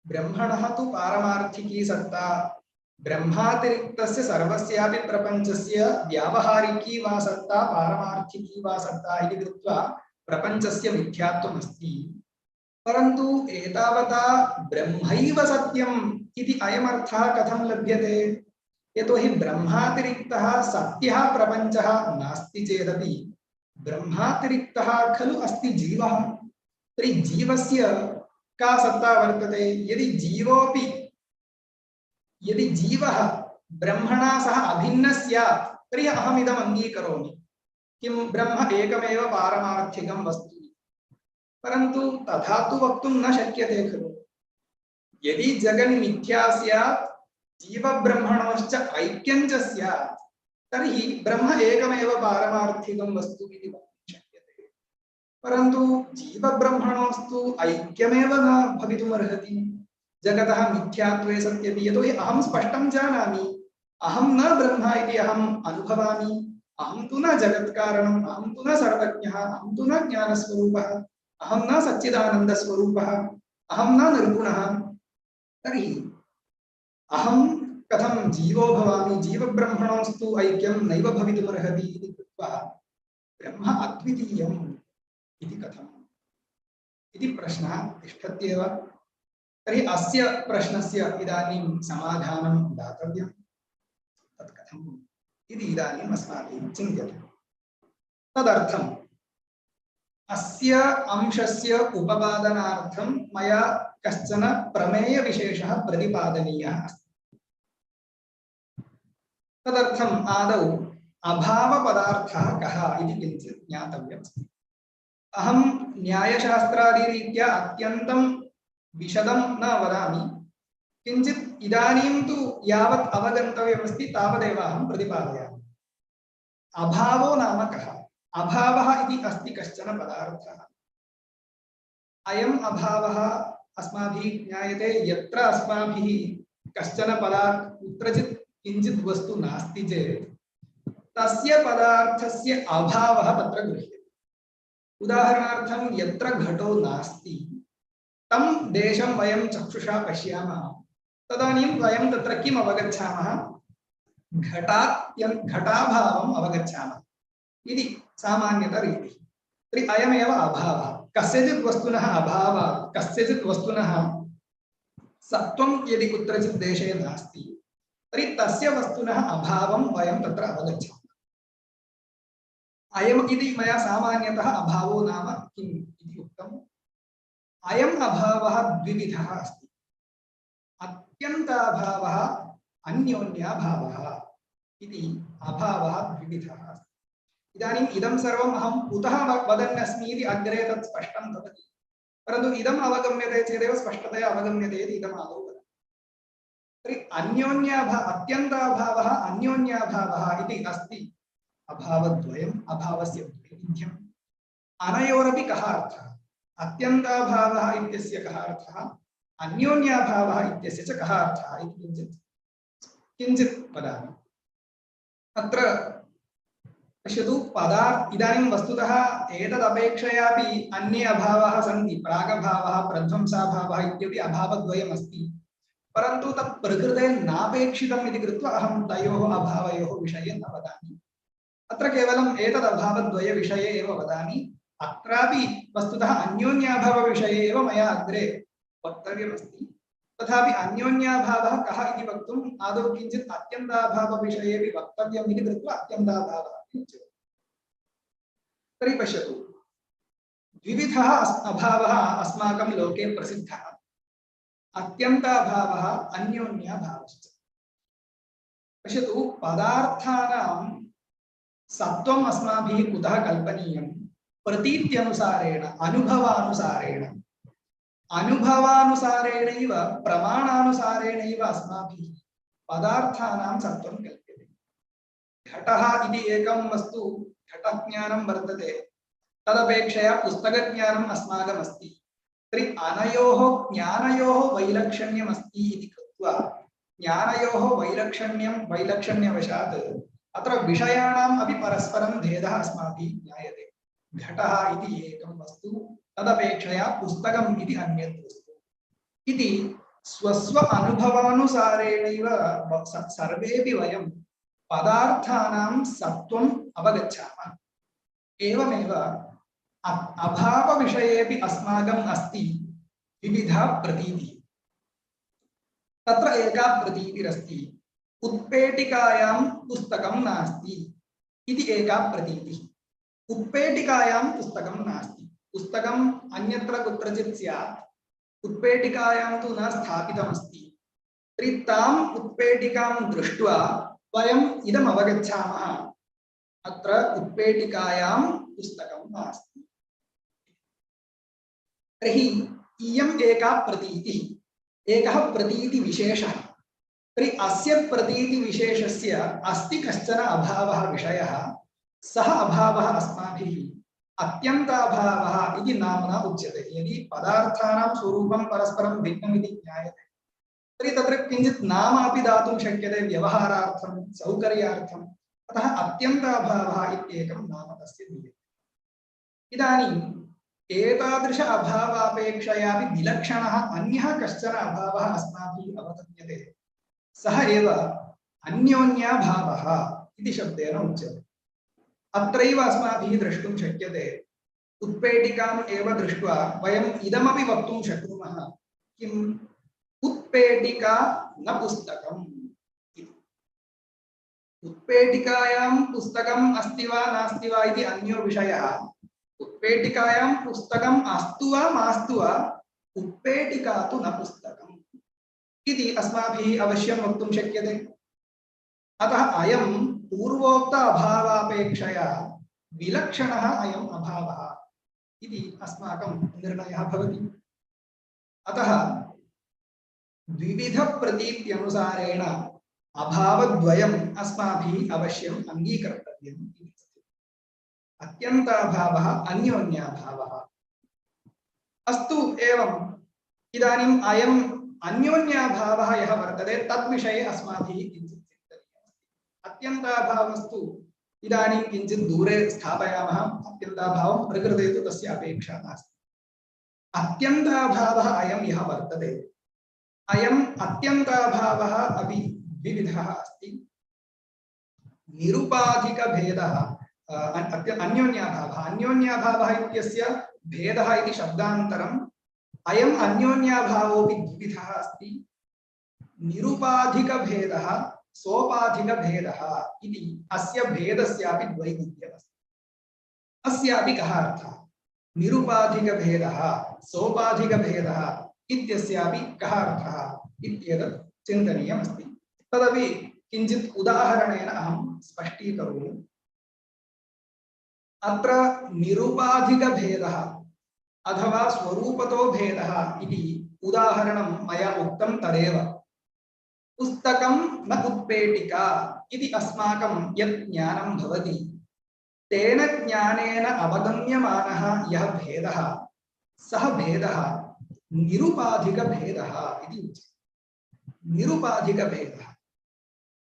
ब्रह्मणः तु पारमार्थिकी सत्ता, ब्रह्मातिरिक्तस्य सर्वस्यापि प्रपञ्चस्य व्यावहारिकी वा सत्ता पारमार्थिकी वा सत्ता इति कृत्वा प्रपञ्चस्य मिथ्यात्वम् अस्ति। परन्तु एतावता ब्रह्मैव सत्यम् इति अयमर्थः कथं लभ्यते? यतोहि ब्रह्मातिरिक्तः सत्यः प्रपञ्चः नास्ति चेदपि ब्रह्मातिरिक्तः खलु अस्ति जीवः। तर्हि जीवस्य का सत्ता वर्तते? यदि जीवः ब्रह्मणा सह अभिन्नः स्यात् तर्हि अहमिदम् अङ्गीकरोमि, किं ब्रह्म एकमेव पारमार्थिकं वस्तु। परन्तु तथा तु वक्तुं न शक्यते खलु। यदि जगन्मिथ्या स्यात् जीवब्रह्मणोश्च ऐक्यं च स्यात् तर्हि ब्रह्म एकमेव पारमार्थिकं वस्तु इति वक्तुं शक्यते। परन्तु जीवब्रह्मणोस्तु ऐक्यमेव न भवितुमर्हति जगतः मिथ्यात्वे सत्यपि। यतोहि अहं स्पष्टं जानामि, अहं न ब्रह्म इति अहम् अनुभवामि, अहं तु न जगत्कारणम्, अहं तु न सर्वज्ञः, अहं तु न ज्ञानस्वरूपः, अहं न सच्चिदानन्दस्वरूपः, अहं न निर्गुणः। तर्हि अहं कथं जीवो भवामि? जीवब्रह्मणोस्तु ऐक्यं नैव भवितुमर्हति इति कृत्वा कृत्वा ब्रह्म अद्वितीयम् इति कथम् इति प्रश्नः तिष्ठत्येव। तर्हि अस्य प्रश्नस्य इदानीं समाधानं दातव्यं। तत् कथम् इति इदानीम् अस्माभिः चिन्त्यते। तदर्थम् अस्य अंशस्य उपपादनार्थं मया कश्चन प्रमेयविशेषः प्रतिपादनीयः अस्ति। तदर्थम् आदौ अभावपदार्थः कः इति किञ्चित् ज्ञातव्यमस्ति। अहं न्यायशास्त्रादिरीत्या अत्यन्तं विशदं न वदामि, किञ्चित् इदानीं तु यावत् अवगन्तव्यमस्ति तावदेव अहं प्रतिपादयामि। अभावो नाम कः? अभावः इति अस्ति कश्चन पदार्थः। अयम् अभावः अस्माभिः ज्ञायते यत्र अस्माभिः कश्चन पदार्थ कुत्रचित् किञ्चित् वस्तु नास्ति चेत् तस्य पदार्थस्य अभावः तत्र गृह्यते। उदाहरणार्थं यत्र घटो नास्ति तं देशं वयं चक्षुषा पश्यामः, तदानीं वयं तत्र किम् अवगच्छामः? घटाभावम् अवगच्छामः इति सामान्यतरीतिः। तर्हि अयमेव अभावः। कस्यचित् वस्तुनः अभावात्, कस्यचित् वस्तुनः सत्त्वं यदि कुत्रचित् देशे नास्ति तर्हि तस्य वस्तुनः अभावं वयं तत्र अवगच्छामः। अयम् इति मया सामान्यतः अभावो नाम किम् इति उक्तम्। अयम् अभावः द्विविधः अस्ति। अत्यन्ताभावः, अन्योन्याभावः इति अभावः द्विविधः अस्ति। इदानीम् इदं सर्वम् अहं कुतः वदन् अस्मि इति अग्रे तत् स्पष्टं भवति, परन्तु इदम् अवगम्यते चेदेव स्पष्टतया अवगम्यते इति इदम् आदौ वदामि। तर्हि अत्यन्ताभावः, अन्योन्याभावः इति अस्ति अभावद्वयम्, अभावस्य द्वैविध्यम्। अनयोरपि कः अर्थः? अत्यन्ताभावः इत्यस्य कः अर्थः? अन्योन्याभावः इत्यस्य च कः अर्थः इति किञ्चित् वदामि। अत्र पश्यतु, इदानीं वस्तुतः एतदपेक्षयापि अन्ये अभावाः सन्ति। प्रागभावः, प्रध्वंसाभावः इत्यपि अभावद्वयम् अस्ति, परन्तु तत् प्रकृते नापेक्षितम् इति कृत्वा अहं तयोः अभावयोः विषये न वदामि। अत्र केवलम् एतदभावद्वय विषये एव वदामि। अत्रापि वस्तुतः अन्योन्याभावविषये एव मया अग्रे वक्तव्यमस्ति। तथापि अन्योन्याभावः कः इति वक्तुम् आदौ किञ्चित् अत्यन्ताभावविषयेपि वक्तव्यम् इति कृत्वा अत्यन्ताभावः उच्यते। तर्हि पश्यतु, द्विविधः अभावः अस्माकं लोके प्रसिद्धः। अत्यन्ताभावः, अन्योन्याभावश्च। पश्यतु, पदार्थानां सत्त्वम् अस्माभिः कुतः कल्पनीयं? प्रतीत्यनुसारेण, अनुभवानुसारेण। अनुभवानुसारेणैव, प्रमाणानुसारेणैव अस्माभिः पदार्थानां सत्त्वं कल्प्यते। घटः इति एकं वस्तु, घटज्ञानं वर्तते, तदपेक्षया पुस्तकज्ञानम् अस्माकमस्ति। तर्हि अनयोः ज्ञानयोः वैलक्षण्यम् अस्ति इति कृत्वा ज्ञानयोः वैलक्षण्यवशात् अत्र विषयाणाम् अपि परस्परं भेदः अस्माभिः ज्ञायते। घटः इति एकं वस्तु, तदपेक्षया पुस्तकम् इति अन्यत् वस्तु इति स्वस्व अनुभवानुसारेणैव सर्वेपि वयं पदार्थानां सत्त्वम् अवगच्छामः। एवमेव अभावविषयेपि अस्माकम् अस्ति विविधा प्रतीतिः। तत्र एका प्रतीतिरस्ति, उत्पेटिकायां पुस्तकं नास्ति इति एका प्रतीतिः। उत्पेटिकायां पुस्तकं नास्ति, पुस्तकम् अन्यत्र कुत्रचित् स्यात्, उत्पेटिकायां तु न स्थापितमस्ति। तर्हि ताम् उत्पेटिकां दृष्ट्वा वयम् इदम् अवगच्छामः, अत्र उत्पेटिकायां पुस्तकं नास्ति। तर्हि इयम् एका प्रतीतिः, एकः प्रतीतिविशेषः। तर्हि अस्य प्रतीतिविशेषस्य अस्ति कश्चन अभावः विषयः। सः अभावः अस्माभिः अत्यन्ताभावः इति नाम्ना उच्यते। यदि पदार्थानां स्वरूपं परस्परं भिन्नमिति ज्ञायते तर्हि तत्र किञ्चित् नाम अपि दातुं शक्यते, व्यवहारार्थं, सौकर्यार्थम्। अतः अत्यन्ताभावः इत्येकं नाम तस्य दीयते। इदानीम् एतादृश अभावापेक्षयापि विलक्षणः अन्यः कश्चन अभावः अस्माभिः अवगम्यते, सः एव अन्योन्याभावः इति शब्देन उच्यते। अत्रैव अस्माभिः द्रष्टुं शक्यते। उत्पेटिकाम् एव दृष्ट्वा वयम् इदमपि वक्तुं शक्नुमः किम् उत्पेटिका न पुस्तकम् इति। उत्पेटिकायां पुस्तकम् अस्ति वा नास्ति वा इति अन्यो विषयः। उत्पेटिकायां पुस्तकम् अस्तु वा मास्तु वा उत्पेटिका तु न पुस्तकम् इति अस्माभिः अवश्यं वक्तुं शक्यते। अतः अयं पूर्वोक्त अभावापेक्षया विलक्षणः अयम् अभावः इति अस्माकं निर्णयः भवति। अतः द्विविध प्रतीत्यनुसारेण अभावद्वयम् अस्माभिः अवश्यम् अङ्गीकर्तव्यम् इति। अत्यन्ताभावः अन्योन्याभावः। अस्तु एवम् इदानीम् अयम् अन्योन्याभावः यः वर्तते तद्विषये अस्माभिः किञ्चित् चिन्तनीयम्। अत्यन्ताभावस्तु इदानीं किञ्चित् दूरे स्थापयामः। अत्यन्ताभावं प्रकृते तु तस्य अपेक्षा नास्ति। अत्यन्ताभावः अयं यः वर्तते अयम् अत्यन्ताभावः अपि द्विविधः अस्ति। निरुपाधिकभेदः अन्योन्याभावः। अन्योन्याभावः इत्यस्य भेदः इति शब्दान्तरम् अयम् अन्योन्याभावोऽपि द्विविधः अस्ति। निरुपाधिकभेदः सोपाधिकभेदः इति अस्य भेदस्यापि द्वैविध्यमस्ति। अस्यापि कः अर्थः? निरुपाधिकभेदः सोपाधिकभेदः इत्यस्यापि कः अर्थः इत्येतत् चिन्तनीयमस्ति। तदपि किञ्चित् उदाहरणेन अहं स्पष्टीकरोमि। अत्र निरुपाधिकभेदः अथवा स्वरूपतो भेदः इति उदाहरणं मया उक्तं तदेव। पुस्तकं न उत्पेटिका इति अस्माकं यत् ज्ञानं भवति तेन ज्ञानेन अवगम्यमानः यः भेदः सः भेदः निरुपाधिकभेदः इति उच्यते। निरुपाधिकभेदः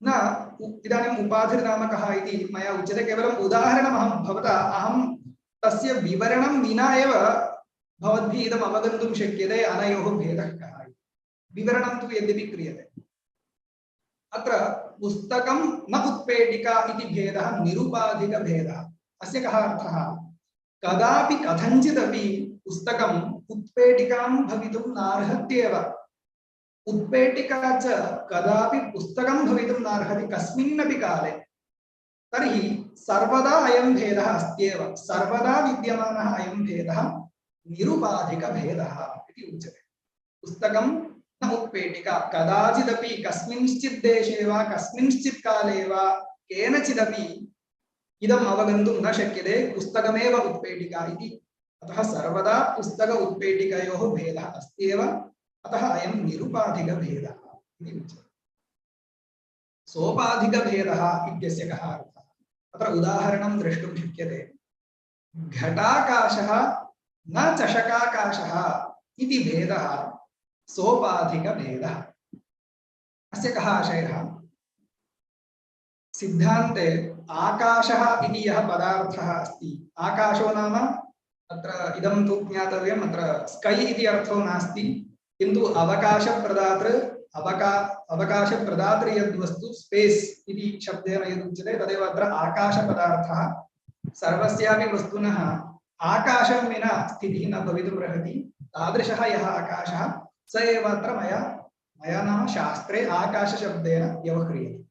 न इदानीम् उपाधिर्नाम कः इति मया उच्यते। केवलम् उदाहरणमहं भवता अहं तस्य विवरणं विना एव भवद्भिः इदम् अवगन्तुं शक्यते अनयोः भेदः कः इति। विवरणं तु यद्यपि क्रियते। अत्र पुस्तकं न उत्पेटिका इति भेदः निरुपाधिकभेदः। अस्य कः अर्थः? कदापि कथञ्चिदपि पुस्तकम् उत्पेटिकां भवितुं नार्हत्येव। उत्पेटिका च कदापि पुस्तकं भवितुं नार्हति कस्मिन्नपि काले। तर्हि सर्वदा अयं भेदः अस्त्येव। सर्वदा विद्यमानः अयं भेदः निरुपाधिकभेदः इति उच्यते। पुस्तकं न उत्पेटिका कदाचिदपि कस्मिंश्चित् देशे वा कस्मिंश्चित् काले वा केनचिदपि इदम् अवगन्तुं न शक्यते पुस्तकमेव उत्पेटिका इति। अतः सर्वदा पुस्तक उत्पेटिकयोः भेदः अस्त्येव। अतः अयं निरुपाधिकभेदः इति उच्यते। सोपाधिकभेदः इत्यस्य कः अर्थः? अत्र उदाहरणं द्रष्टुं शक्यते। घटाकाशः न चषकाकाशः इति भेदः सोपाधिकभेदः। अस्य कः आशयः? सिद्धान्ते आकाशः इति यः पदार्थः अस्ति, आकाशो नाम अत्र इदं तु ज्ञातव्यम्, अत्र स्कै इति अर्थो नास्ति, किन्तु अवकाशप्रदातृ अवकाशप्रदातृ यद्वस्तु स्पेस् इति शब्देन यदुच्यते तदेव अत्र आकाशपदार्थः। सर्वस्यापि वस्तुनः आकाशं विना स्थितिः न भवितुमर्हति। तादृशः यः आकाशः स एव अत्र मया नाम शास्त्रे आकाशशब्देन व्यवह्रियते।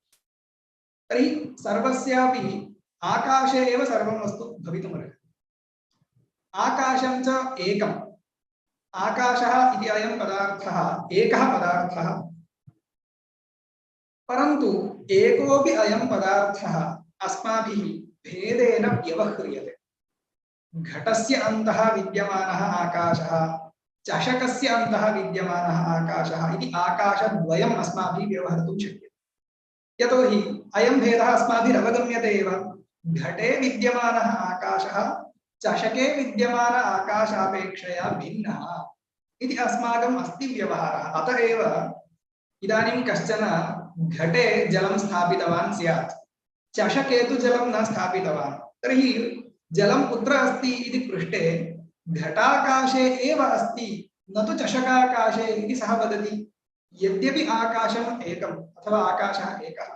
तर्हि सर्वस्यापि आकाशे एव सर्वं वस्तु भवितुमर्हति। आकाशं च एकम्। आकाशः इति अयं पदार्थः एकः पदार्थः, परन्तु एकोऽपि अयं पदार्थः अस्माभिः भेदेन व्यवह्रियते। घटस्य अन्तः विद्यमानः आकाशः, चषकस्य अन्तः विद्यमानः आकाशः इति आकाशद्वयम् अस्माभिः व्यवहर्तुं शक्यते। यतोहि अयं भेदः अस्माभिः अवगम्यते एव। घटे विद्यमानः आकाशः चषके विद्यमान आकाशापेक्षया भिन्नः इति अस्माकम् अस्ति व्यवहारः। अतः एव इदानीं कश्चन घटे जलं स्थापितवान् स्यात्, चषके तु जलं न स्थापितवान्। तर्हि जलं कुत्र अस्ति इति पृष्टे घटाकाशे एव अस्ति, न तु चषकाकाशे इति सः वदति। यद्यपि आकाशम् एकम् अथवा आकाशः एकः,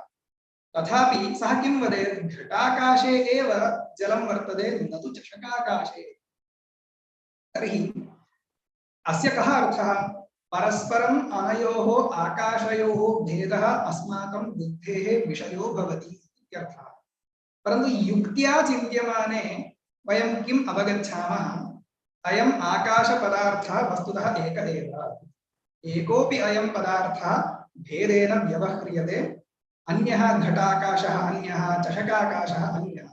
तथापि सः किं वदेत् घटाकाशे एव जलं वर्तते न तु चषकाकाशे। तर्हि अस्य कः अर्थः? परस्परम् अनयोः आकाशयोः भेदः अस्माकं बुद्धेः विषयो भवति इत्यर्थः। परन्तु युक्त्या चिन्त्यमाने वयं किम् अवगच्छामः? अयम् आकाशपदार्थः वस्तुतः एक एव। एकोऽपि अयं पदार्थः भेदेन व्यवह्रियते। अन्यः घटाकाशः अन्यः, चषकाकाशः अन्यः।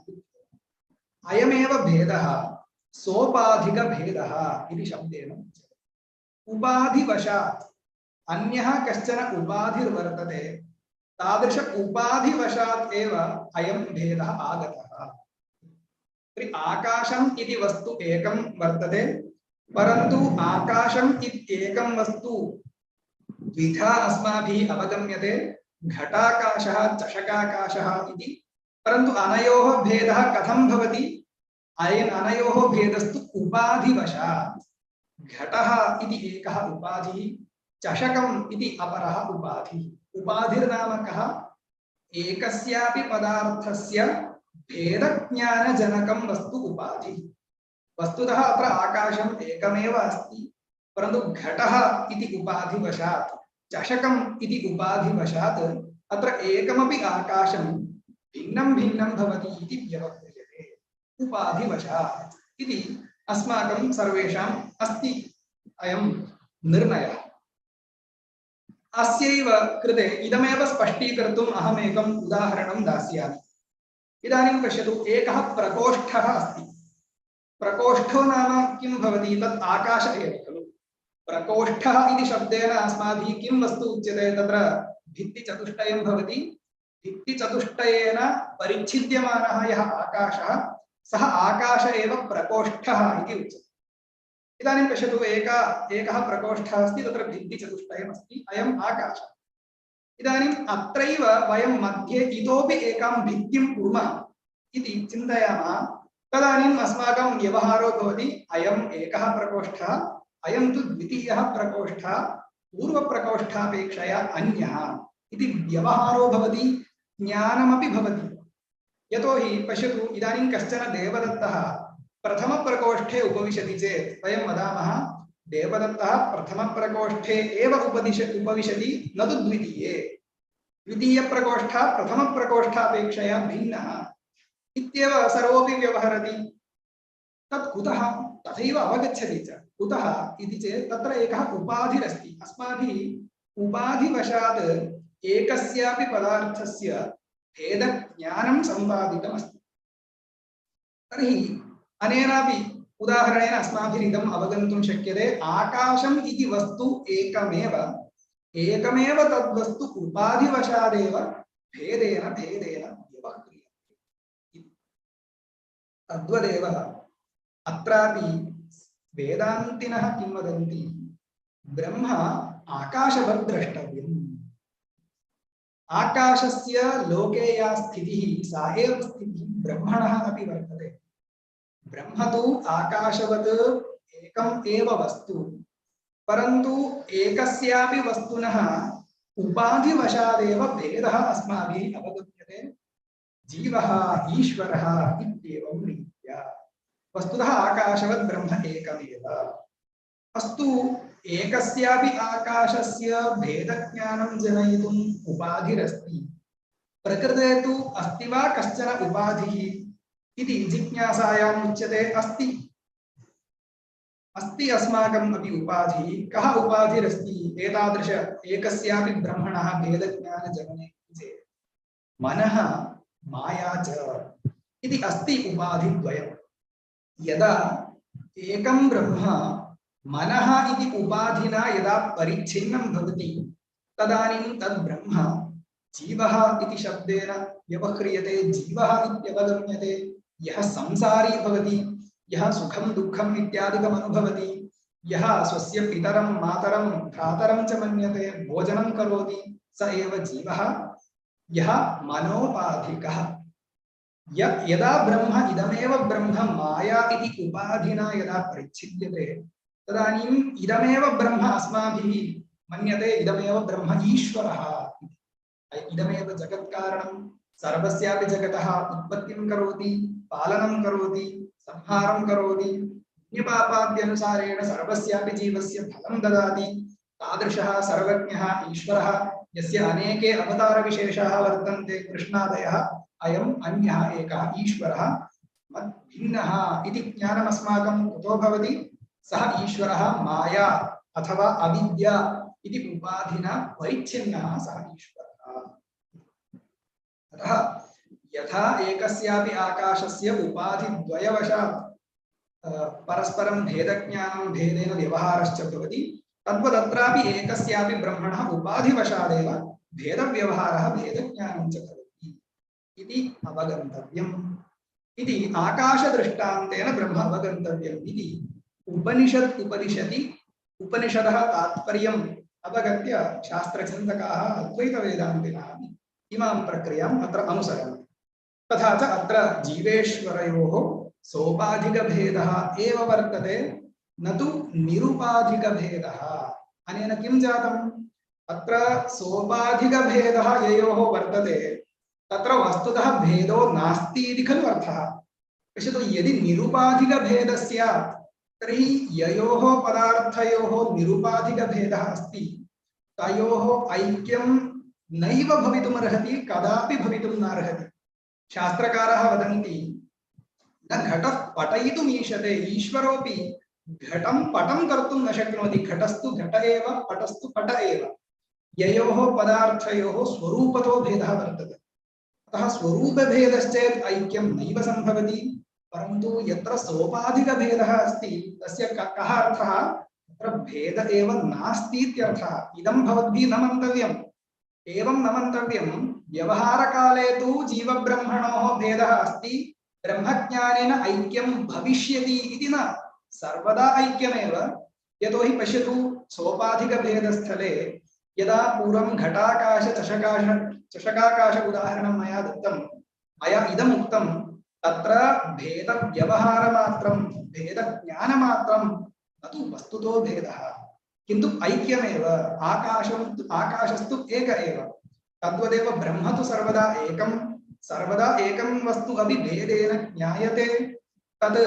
अयमेव भेदः सोपाधिकभेदः इति शब्देन उच्यते। उपाधिवशात् अन्यः कश्चन उपाधिर्वर्तते, तादृश उपाधिवशात् एव अयं भेदः आगतः। तर्हि आकाशम् इति वस्तु एकं वर्तते, परन्तु आकाशम् इत्येकं वस्तु द्विधा अस्माभिः अवगम्यते, घटाकाशः चषकाकाशः इति। परन्तु अनयोः भेदः कथं भवति? अनयोः भेदस्तु उपाधिवशात्। घटः इति एकः उपाधिः, चषकम् इति अपरः उपाधिः। उपाधिर्नाम कः? एकस्यापि पदार्थस्य भेदज्ञानजनकं वस्तु उपाधिः। वस्तुतः अत्र आकाशम् एकमेव अस्ति, परन्तु घटः इति उपाधिवशात्, चषकम् इति उपाधिवशात् अत्र एकमपि आकाशं भिन्नं भिन्नं भवति इति व्यवह्रियते उपाधिवशात् इति अस्माकं सर्वेषाम् अस्ति अयं निर्णयः। अस्यैव कृते इदमेव स्पष्टीकर्तुम् अहमेकम् उदाहरणं दास्यामि। इदानीं पश्यतु, एकः प्रकोष्ठः अस्ति। प्रकोष्ठो नाम किं भवति? तत् आकाश एव खलु। प्रकोष्ठः इति शब्देन अस्माभिः किं वस्तु उच्यते? तत्र भित्तिचतुष्टयं भवति। भित्तिचतुष्टयेन परिच्छिद्यमानः यः आकाशः, सः आकाश एव प्रकोष्ठः इति उच्यते। इदानीं पश्यतु, एकः प्रकोष्ठः अस्ति, तत्र भित्तिचतुष्टयम् अस्ति, अयम् आकाशः। इदानीम् अत्रैव वयं मध्ये इतोपि एकां भित्तिं कुर्मः इति चिन्तयामः। तदानीम् अस्माकं व्यवहारो भवति, अयम् एकः प्रकोष्ठः, अयं तु द्वितीयः प्रकोष्ठः, पूर्वप्रकोष्ठापेक्षया अन्यः इति व्यवहारो भवति, ज्ञानमपि भवति। यतोहि पश्यतु, इदानीं कश्चन देवदत्तः प्रथमप्रकोष्ठे उपविशति चेत् वयं वदामः देवदत्तः प्रथमप्रकोष्ठे एव उपविशति, न तु द्वितीये। द्वितीयप्रकोष्ठः प्रथमप्रकोष्ठापेक्षया भिन्नः इत्येव सर्वोऽपि व्यवहरति। तत् कुतः? तथैव अवगच्छति च। कुतः इति चेत् तत्र एकः उपाधिरस्ति। अस्माभिः उपाधिवशात् एकस्यापि पदार्थस्य भेदज्ञानं सम्पादितमस्ति। तर्हि अनेनापि उदाहरणेन अस्माभिरिदम् अवगन्तुं शक्यते, आकाशम् इति वस्तु एकमेव तद्वस्तु उपाधिवशादेव भेदेन व्यवह्रियते। तद्वदेव अत्रापि वेदान्तिनः किं वदन्ति? ब्रह्म आकाशवत् द्रष्टव्यम्। आकाशस्य लोके या स्थितिः सा एव स्थितिः ब्रह्मणः अपि वर्तते। ब्रह्म तु आकाशवत् एकम् एव वस्तु, परन्तु एकस्यापि वस्तुनः उपाधिवशादेव भेदः अस्माभिः अवगम्यते। जीवः ईश्वरः इत्येवं रीत्या वस्तुतः आकाशवत् ब्रह्म एकमेव। अस्तु, एकस्यापि आकाशस्य भेदज्ञानं जनयितुम् उपाधिरस्ति। प्रकृते तु अस्ति वा कश्चन उपाधिः इति जिज्ञासायाम् उच्यते, अस्ति। अस्ति अस्माकम् अपि उपाधिः। कः उपाधिरस्ति एतादृश एकस्यापि ब्रह्मणः भेदज्ञानजनने चेत्? मनः, माया च इति अस्ति उपाधिद्वयम्। यदा एकं ब्रह्म मनः इति उपाधिना यदा परिच्छिन्नं भवति, तदानीं तद् ब्रह्म जीवः इति शब्देन व्यवह्रियते, जीवः इत्यवगम्यते। यः संसारी भवति, यः सुखं दुःखम् इत्यादिकम् अनुभवति, यः स्वस्य पितरं मातरं भ्रातरं च मन्यते, भोजनं करोति, स एव जीवः। यः मनोपाधिकः, यदा ब्रह्म इदमेव ब्रह्म माया इति उपाधिना यदा परिच्छिद्यते, तदानीम् इदमेव ब्रह्म अस्माभिः मन्यते, इदमेव ब्रह्म ईश्वरः, इदमेव जगत्कारणम्, सर्वस्यापि जगतः उत्पत्तिं करोति, पालनं करोति, संहारं करोति, पुण्यपापाद्यनुसारेण सर्वस्यापि जीवस्य फलं ददाति। तादृशः सर्वज्ञः ईश्वरः, यस्य अनेके अवतारविशेषाः वर्तन्ते कृष्णादयः, अयम् अन्यः एकः ईश्वरः मद्भिन्नः इति ज्ञानम् अस्माकं कुतो भवति? सः ईश्वरः माया अथवा अविद्या इति उपाधिना परिच्छिन्नः सः ईश्वरः। अतः यथा एकस्यापि आकाशस्य उपाधिद्वयवशात् परस्परं भेदज्ञानं भेदेन व्यवहारश्च भवति, तद्वदत्रापि एकस्यापि ब्रह्मणः उपाधिवशादेव भेदव्यवहारः भेदज्ञानं च भवति इति अवगन्तव्यम्। इति आकाशदृष्टान्तेन ब्रह्म अवगन्तव्यम् इति उपनिषत् उपदिशति। उपनिषदः तात्पर्यम् अवगत्य शास्त्रचिन्तकाः अद्वैतवेदान्तिनः इमां प्रक्रियाम् अत्र अनुसरन्ति। तथा च अत्र जीवेश्वरयोः सोपाधिकभेदः एव वर्तते, न तु निरुपाधिकभेदः। अनेन किं जातम्? अत्र सोपाधिकभेदः ययोः वर्तते तत्र वस्तुतः भेदो नास्ति इति खलु अर्थः। पश्यतु, यदि निरुपाधिकभेदः स्यात् तर्हि ययोः पदार्थयोः निरुपाधिकभेदः अस्ति तयोः ऐक्यं नैव भवितुमर्हति, कदापि भवितुं नार्हति। शास्त्रकाराः वदन्ति न घटः पटयितुम् ईशते, ईश्वरोऽपि घटं पटं कर्तुं न शक्नोति। घटस्तु घट एव, पटस्तु पट एव। ययोः पदार्थयोः स्वरूपतो भेदः वर्तते। अतः स्वरूपभेदश्चेत् ऐक्यं नैव सम्भवति। परन्तु यत्र सोपाधिकभेदः अस्ति तस्य कः अर्थः? तत्र भेद एव नास्ति इत्यर्थः। इदं भवद्भिः न मन्तव्यम्। एवं न मन्तव्यं। व्यवहारकाले तु जीवब्रह्मणोः भेदः अस्ति, ब्रह्मज्ञानेन ऐक्यं भविष्यति इति न। सर्वदा ऐक्यमेव। यतोहि पश्यतु, सोपाधिकभेदस्थले यदा पूर्वं घटाकाश चषकाकाश उदाहरणं मया दत्तं, मया इदम् उक्तं, तत्र भेदव्यवहारमात्रं, भेदज्ञानमात्रं, न तु वस्तुतो भेदः, किन्तु ऐक्यमेव। आकाशस्तु एक एव। तद्वदेव ब्रह्म तु सर्वदा एकं वस्तु अपि भेदेन ज्ञायते। तद्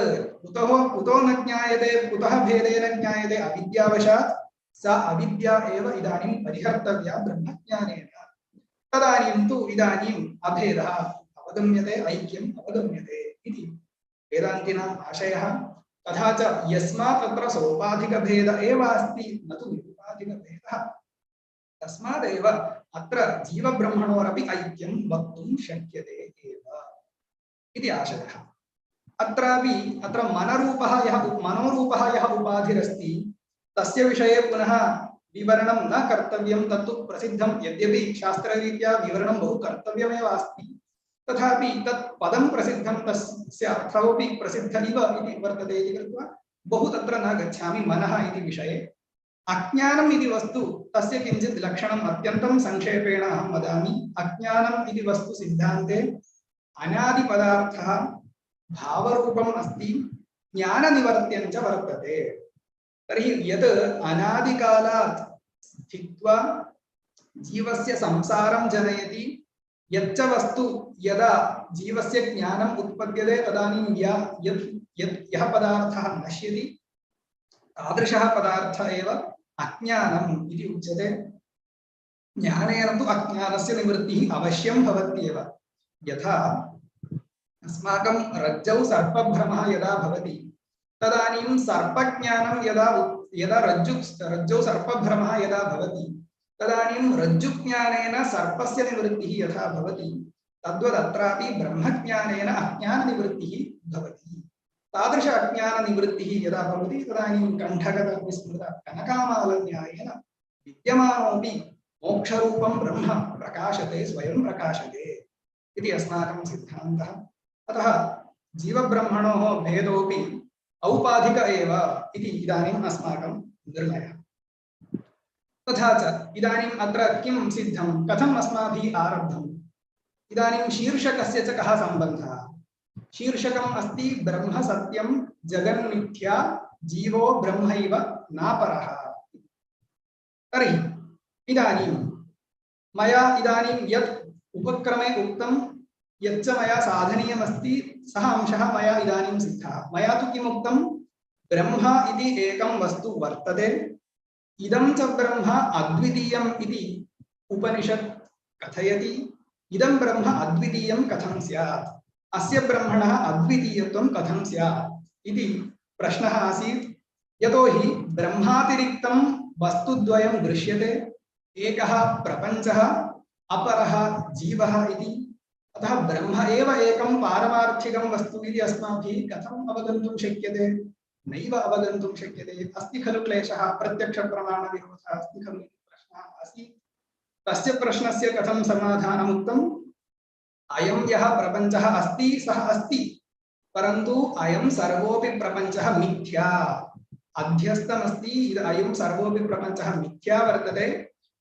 कुतो न ज्ञायते, कुतः भेदेन ज्ञायते? अविद्यावशात्। सा अविद्या एव इदानीं परिहर्तव्या ब्रह्मज्ञानेन। तदानीं तु इदानीम् अभेदः अवगम्यते, ऐक्यम् अवगम्यते इति वेदान्तिनाम् आशयः। तथा च यस्मात् अत्र सोपाधिकभेद एव अस्ति, न तु निरुपाधिकभेदः, तस्मादेव अत्र जीवब्रह्मणोरपि ऐक्यं वक्तुं शक्यते एव इति आशयः। अत्र मनोरूपः यः उपाधिरस्ति तस्य विषये पुनः विवरणं न कर्तव्यं। तत्तु प्रसिद्धं, यद्यपि शास्त्ररीत्या विवरणं बहु कर्तव्यमेव अस्ति, तथापि तत् पदं प्रसिद्धं, तस्य अर्थोऽपि प्रसिद्धः इव इति वर्तते इति कृत्वा बहु तत्र न गच्छामि। मनः इति विषये अज्ञानम् इति वस्तु, तस्य किञ्चित् लक्षणम् अत्यन्तं संक्षेपेण अहं वदामि। अज्ञानम् इति वस्तु सिद्धान्ते अनादिपदार्थः भावरूपम् अस्ति, ज्ञाननिवर्त्यं च वर्तते। तर्हि यत् अनादिकालात् स्थित्वा जीवस्य संसारं जनयति, यच्च वस्तु यदा जीवस्य ज्ञानम् उत्पद्यते तदानीं यः पदार्थः नश्यति, तादृशः पदार्थः एव अज्ञानम् इति उच्यते। ज्ञानेन तु अज्ञानस्य निवृत्तिः अवश्यं भवत्येव। यथा अस्माकं रज्जौ सर्पभ्रमः यदा भवति तदानीं सर्पज्ञानं यदा रज्जौ सर्पभ्रमः यदा भवति तदानीं रज्जुज्ञानेन सर्पस्य निवृत्तिः यथा भवति, तद्वदत्रापि ब्रह्मज्ञानेन अज्ञाननिवृत्तिः भवति। तादृश अज्ञाननिवृत्तिः यदा भवति तदानीं कण्ठगतविस्मृतकनकामालन्यायेन विद्यमानोऽपि मोक्षरूपं ब्रह्म प्रकाशते, स्वयं प्रकाशते इति अस्माकं सिद्धान्तः। अतः जीवब्रह्मणोः भेदोऽपि औपाधिक एव इति इदानीम् अस्माकं निर्णयः। तथा च इदानीम् अत्र किं सिद्धं, कथम् अस्माभिः आरब्धम्? इदानीं शीर्षकस्य च कः सम्बन्धः? शीर्षकम् अस्ति ब्रह्म सत्यं जगन्मिथ्या जीवो ब्रह्मैव नापरः। तर्हि इदानीं मया यत् उपक्रमे उक्तं यच्च मया साधनीयमस्ति सः अंशः मया इदानीं सिद्धः। मया तु किम् उक्तं, ब्रह्म इति एकं वस्तु वर्तते, इदं च ब्रह्म अद्वितीयम् इति उपनिषत् कथयति। इदं ब्रह्म अद्वितीयं कथं स्यात्, अस्य ब्रह्मणः अद्वितीयत्वं कथं स्यात् इति प्रश्नः आसीत्। यतोहि ब्रह्मातिरिक्तं वस्तुद्वयं दृश्यते, एकः प्रपञ्चः अपरः जीवः इति। अतः ब्रह्म एव एकं पारमार्थिकं वस्तु इति अस्माभिः कथम् अवगन्तुं शक्यते? नैव अवगन्तुं शक्यते। अस्ति खलु क्लेशः, प्रत्यक्षप्रमाणविरोधः अस्ति खलु इति प्रश्नः आसीत्। तस्य प्रश्नस्य कथं समाधानम् उक्तम्? अयं यः प्रपञ्चः अस्ति सः अस्ति, परन्तु अयं सर्वोऽपि प्रपञ्चः मिथ्या, अध्यस्तमस्ति। अयं सर्वोऽपि प्रपञ्चः मिथ्या वर्तते।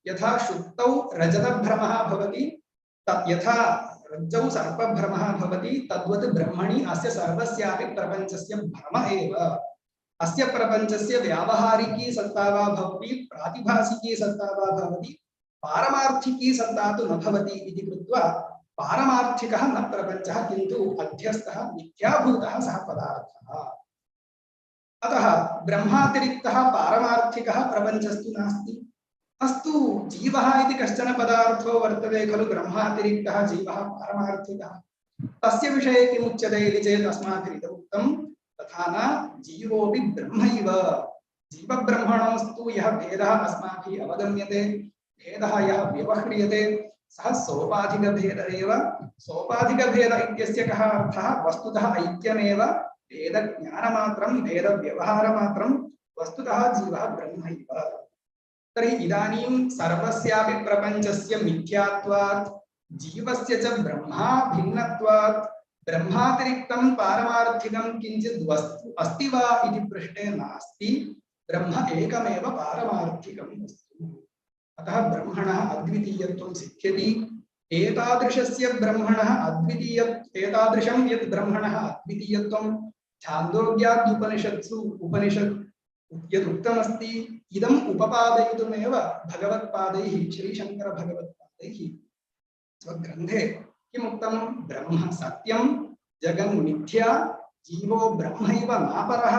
यथा शुक्तौ रजतभ्रमः भवति, यथा रज्जौ सर्पभ्रमः भवति, तद्वत् ब्रह्मणि अस्य सर्वस्यापि प्रपञ्चस्य भ्रम एव। अस्य प्रपञ्चस्य व्यावहारिकी सत्ता वा भवति, प्रातिभासिकी सत्ता वा भवति, पारमार्थिकी सत्ता तु न भवति इति कृत्वा पारमार्थिकः न प्रपञ्चः, किन्तु अध्यस्तः मिथ्याभूतः सः पदार्थः। अतः ब्रह्मातिरिक्तः पारमार्थिकः प्रपञ्चस्तु नास्ति। अस्तु, जीवः इति कश्चन पदार्थो वर्तते खलु, ब्रह्मातिरिक्तः जीवः पारमार्थिकः। तस्य विषये किमुच्यते इति चेत् अस्माभिः उक्तं, तथा न, जीवोऽपि ब्रह्मैव। जीवब्रह्मणोस्तु यः भेदः अस्माभिः अवगम्यते, भेदः यः व्यवह्रियते, सः सोपाधिकभेद एव। सोपाधिकभेद इत्यस्य कः अर्थः? वस्तुतः ऐक्यमेव, भेदज्ञानमात्रं, भेदव्यवहारमात्रं, वस्तुतः जीवः ब्रह्मैव। तर्हि इदानीं सर्वस्यापि प्रपञ्चस्य मिथ्यात्वात्, जीवस्य च ब्रह्मा भिन्नत्वात्, ब्रह्मातिरिक्तं पारमार्थिकं किञ्चित् वस्तु अस्ति वा इति पृष्टे नास्ति। ब्रह्म एकमेव पारमार्थिकं वस्तु। अतः ब्रह्मणः अद्वितीयत्वं सिद्ध्यति। एतादृशस्य ब्रह्मणः एतादृशं यत् ब्रह्मणः अद्वितीयत्वं छान्दोग्याद्युपनिषत्सु उपनिषत् यदुक्तमस्ति, इदम् उपपादयितुमेव भगवत्पादैः, श्रीशङ्करभगवत्पादैः स्वग्रन्थे किमुक्तं? ब्रह्म सत्यं, जगन्मिथ्या, जीवो ब्रह्मैव नापरः,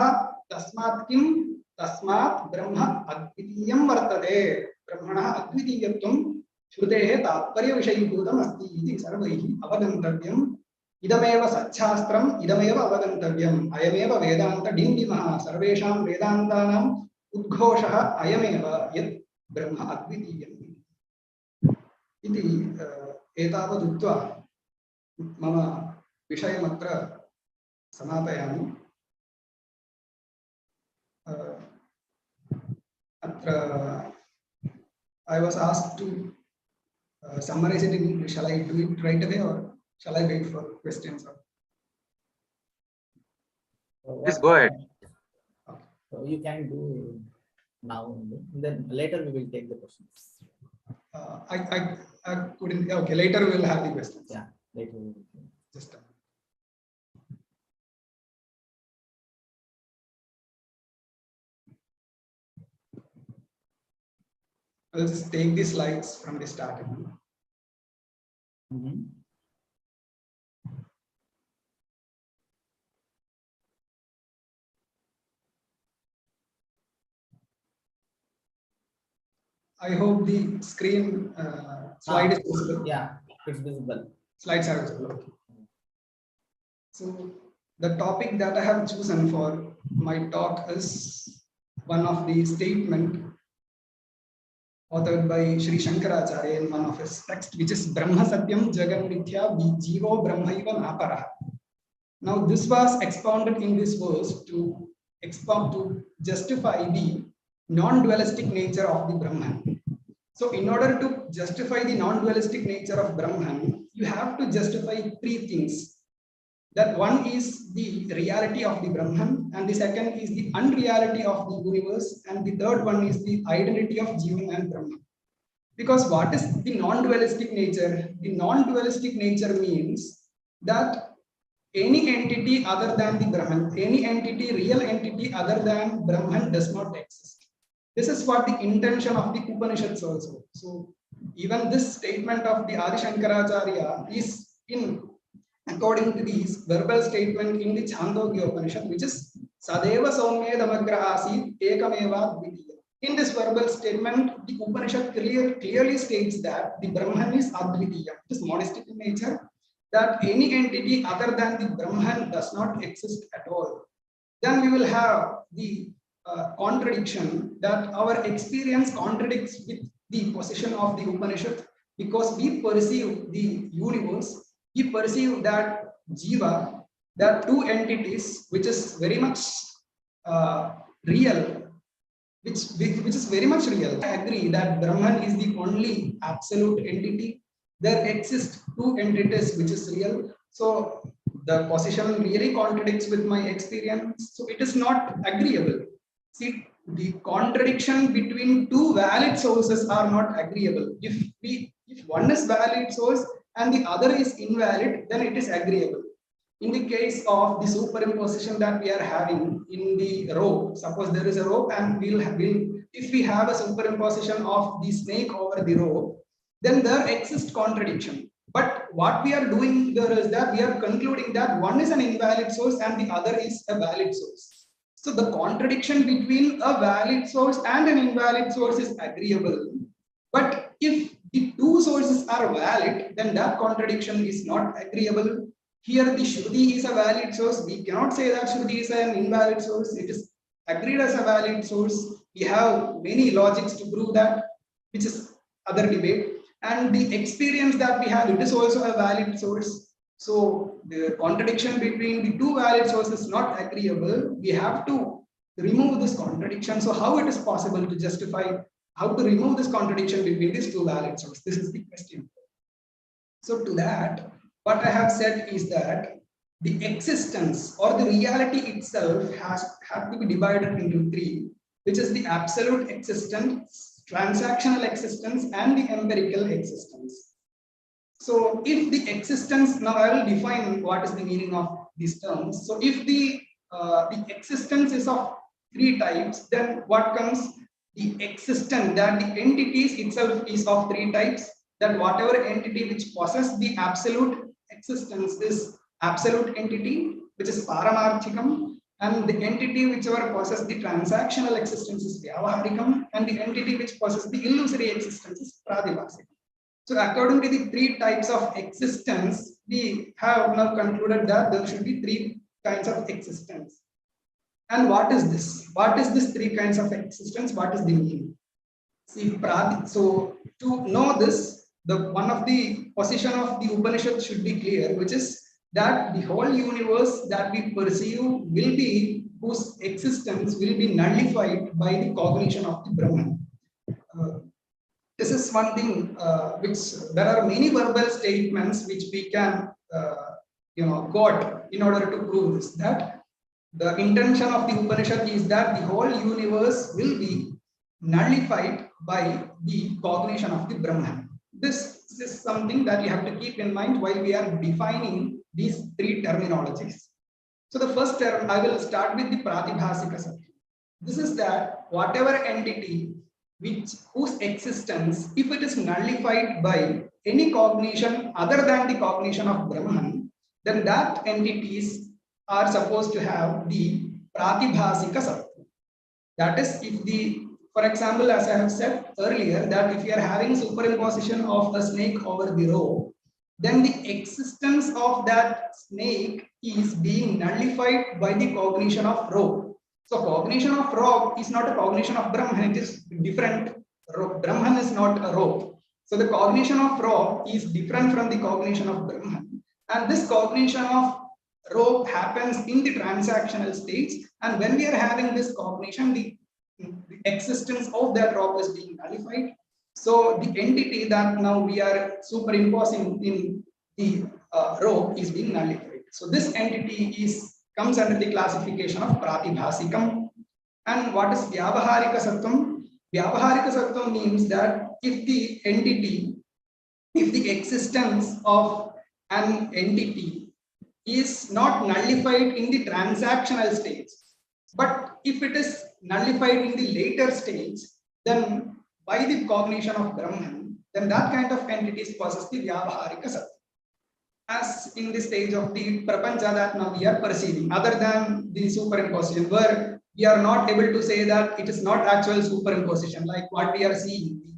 तस्मात् किं? तस्मात् ब्रह्म अद्वितीयं वर्तते। ब्रह्मणः अद्वितीयत्वं श्रुतेः तात्पर्यविषयीभूतम् अस्ति इति सर्वैः अवगन्तव्यम्। इदमेव सच्छास्त्रम्, इदमेव अवगन्तव्यम्। अयमेव वेदान्तडिण्डिमः, सर्वेषां वेदान्तानाम् उद्घोषः अयमेव, यत् ब्रह्म अद्वितीयम् इति। एतावदुक्त्वा मम विषयमत्र समापयामि। अत्र I was asked to summarize it in English. Shall I do it right away or shall I wait for questions? Please go ahead. Okay. So you can do now only. Then later we will take the questions. I couldn't. Okay, later we will have the questions. Yeah, later we will. Just I'll just take the slides from the starting. I hope the screen slide is visible. Yeah, it's visible. Slides are visible. Okay. So the topic that I have chosen for my talk is one of the statement authored by Sri Shankaracharya in one of his texts, which is Brahma Satyam Jagan Mithya Jivo Brahmaiva Naparaha. Now this was expounded in this verse to justify the non-dualistic nature of the Brahman. So in order to justify the non-dualistic nature of Brahman, you have to justify three things. That one is the reality of the Brahman, and the second is the unreality of the universe, and the third one is the identity of Jivan and Brahman. Because what is the non-dualistic nature? The non-dualistic nature means that any entity other than the Brahman, any entity, real entity other than Brahman does not exist. This is what the intention of the Upanishads also. So even this statement of the Adi Shankaracharya is in according to these verbal statement in the Chandogya Upanishad, which is Sadeva Saumya Damagra Asit Ekameva Dvitiya. In this verbal statement, the Upanishad clearly states that the Brahman is Advitiya. It is monistic in nature, that any entity other than the Brahman does not exist at all. Then we will have the contradiction that our experience contradicts with the position of the Upanishad, because we perceive the universe, we perceive that Jiva, that two entities, which is very much real, which is very much real. I agree that Brahman is the only absolute entity. There exist two entities which is real. So the position really contradicts with my experience. So it is not agreeable. See, the contradiction between two valid sources are not agreeable. If one is valid source and the other is invalid, then it is agreeable. In the case of the superimposition that we are having in the rope, suppose there is a rope and if we have a superimposition of the snake over the rope, then there exists contradiction. But what we are doing there is that we are concluding that one is an invalid source and the other is a valid source. So the contradiction between a valid source and an invalid source is agreeable. But if the two sources are valid, then that contradiction is not agreeable. Here the Shruti is a valid source. We cannot say that Shruti is an invalid source. It is agreed as a valid source. We have many logics to prove that, which is other debate. And the experience that we have, it is also a valid source. So the contradiction between the two valid sources is not agreeable. We have to remove this contradiction. So how it is possible to justify, how to remove this contradiction between these two valid sources? This is the question. So to that, what I have said is that the existence or the reality itself has to be divided into three, which is the absolute existence, transactional existence, and the empirical existence. So if the existence, now I will define what is the meaning of these terms. So if the existence is of three types, then what comes? The existence, that the entities itself is of three types, that whatever entity which possesses the absolute existence is absolute entity, which is Paramarthikam, and the entity whichever possesses the transactional existence is Vyavaharikam, and the entity which possesses the illusory existence is Pratibhasikam. So according to the three types of existence, we have now concluded that there should be three kinds of existence. And what is this? What is this three kinds of existence? What is the meaning? See, so to know this, the one of the position of the Upanishad should be clear, which is that the whole universe that we perceive will be, whose existence will be nullified by the cognition of the Brahman. This is one thing which there are many verbal statements which we can quote in order to prove this, that the intention of the Upanishad is that the whole universe will be nullified by the cognition of the Brahman. This is something that you have to keep in mind while we are defining these three terminologies. So the first term, I will start with the Pratibhasika Satyam. This is that whatever entity whose existence, if it is nullified by any cognition other than the cognition of Brahman, then that entities are supposed to have the Pratibhasika Satyam. That is, if the, for example, as I have said earlier, that if you are having superimposition of a snake over the rope, then the existence of that snake is being nullified by the cognition of rope. So cognition of rope is not a cognition of Brahman, it is different. Brahman is not a rope. So the cognition of rope is different from the cognition of Brahman. And this cognition of rope happens in the transactional states. And when we are having this cognition, the existence of that rope is being nullified. So the entity that now we are superimposing in the rope is being nullified. So this entity comes under the classification of Pratibhasikam. And what is Vyavaharika Sattvam? Vyavaharika Sattvam means that if the entity, if the existence of an entity is not nullified in the transactional stage, but if it is nullified in the later stage, then by the cognition of Brahman, then that kind of entities possess the Vyavaharika Sattva. as in the stage of the prapancha that now we are perceiving, other than the superimposition, where we are not able to say that it is not actual superimposition, like what we are seeing, the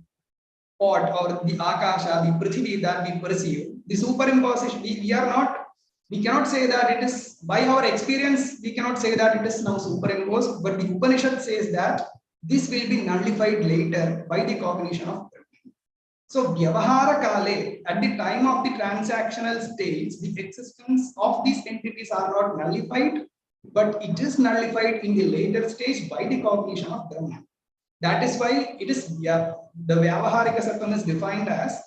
pot or the akasha, the prithvi that we perceive. The superimposition, we cannot say that it is, by our experience, we cannot say that it is now superimposed, but the Upanishad says that this will be nullified later by the cognition of Brahman. So, Vyavahara Kale, at the time of the transactional stage, the existence of these entities are not nullified, but it is nullified in the later stage by the cognition of Brahman. That is why it is the Vyavaharika Sattvam is defined as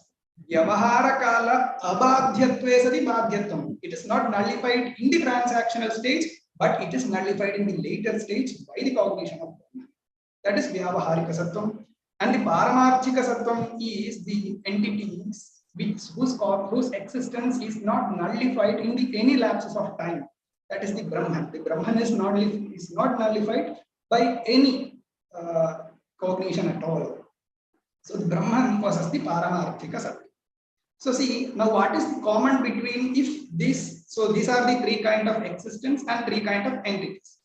Vyavahara Kala Abadhyatve Sati Badhyatvam. It is not nullified in the transactional stage, but it is nullified in the later stage by the cognition of Brahman. That is Vyavaharika Sattvam. And the Paramarthika Sattvam is the entities whose existence is not nullified in any lapses of time. That is the Brahman. The Brahman is not nullified by any cognition at all. So the Brahman possesses the Paramarthika Sattva. So see, now what is the common between so these are the three kind of existence and three kind of entities.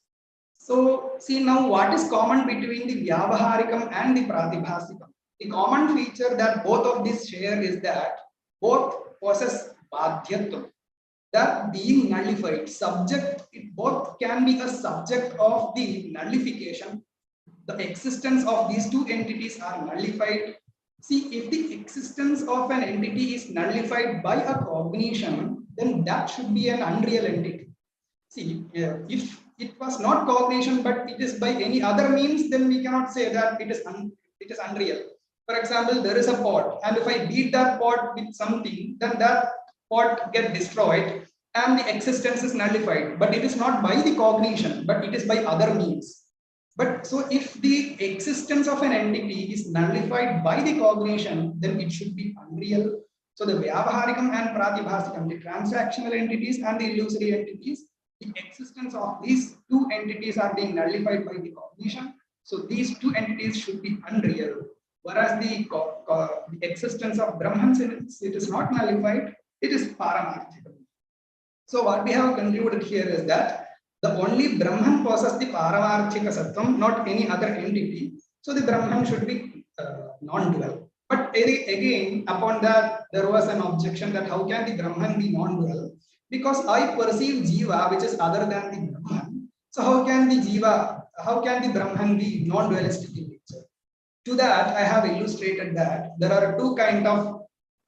So see now what is common between the Vyavaharikam and the Pratibhasikam. The common feature that both of these share is that both possess Badhyatvam. That being nullified, it both can be a subject of the nullification. The existence of these two entities are nullified. See, if the existence of an entity is nullified by a cognition, then that should be an unreal entity. See, if it was not cognition, but it is by any other means, then we cannot say that it is unreal. For example, there is a pot, and if I beat that pot with something, then that pot gets destroyed, and the existence is nullified. But it is not by the cognition, but it is by other means. But so if the existence of an entity is nullified by the cognition, then it should be unreal. So the Vyavaharikam and Pratibhasikam, the transactional entities and the illusory entities, the existence of these two entities are being nullified by the cognition. So these two entities should be unreal. Whereas the existence of Brahman, since it is not nullified, it is Paramarthikam. So what we have concluded here is that the only Brahman possesses the Paramarthika Sattvam, not any other entity. So the Brahman should be non-dual. But again, upon that, there was an objection that how can the Brahman be non-dual? Because I perceive Jiva, which is other than the Brahman. So how can the Brahman be non-dualistic in nature? To that, I have illustrated that there are two kinds of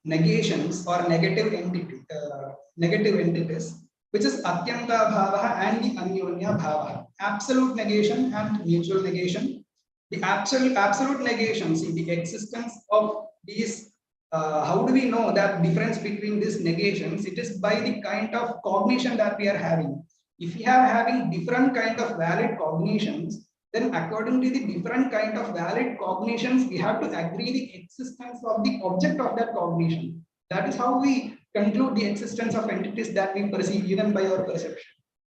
negations or negative entities, which is Atyanta Bhava and the Anyonya Bhava. Absolute negation and mutual negation. The absolute negation, see the existence of these, how do we know that difference between these negations? It is by the kind of cognition that we are having. If we are having different kind of valid cognitions, then according to the different kind of valid cognitions, we have to agree the existence of the object of that cognition. That is how we conclude the existence of entities that we perceive even by our perception.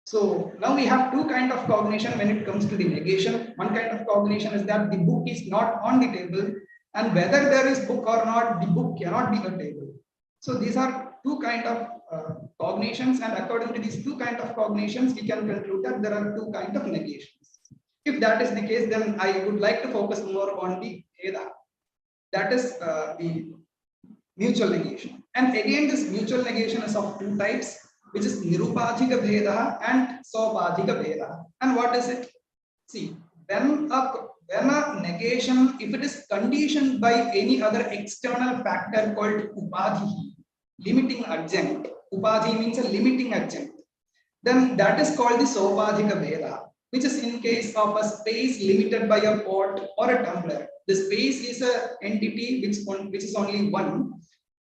So now we have two kinds of cognition when it comes to the negation. One kind of cognition is that the book is not on the table, and whether there is book or not, the book cannot be a table. So these are two kinds of cognitions, and according to these two kinds of cognitions, we can conclude that there are two kinds of negations. If that is the case, then I would like to focus more on the Veda. That is the mutual negation. And again, this mutual negation is of two types, which is Nirupadhika Veda and Sopadhika Veda. And what is it? See, when a negation, if it is conditioned by any other external factor called Upadhi, limiting agent, Upadhi means a limiting agent, then that is called the Sopadhika Veda, which is in case of a space limited by a pot or a tumbler. The space is an entity which is only one.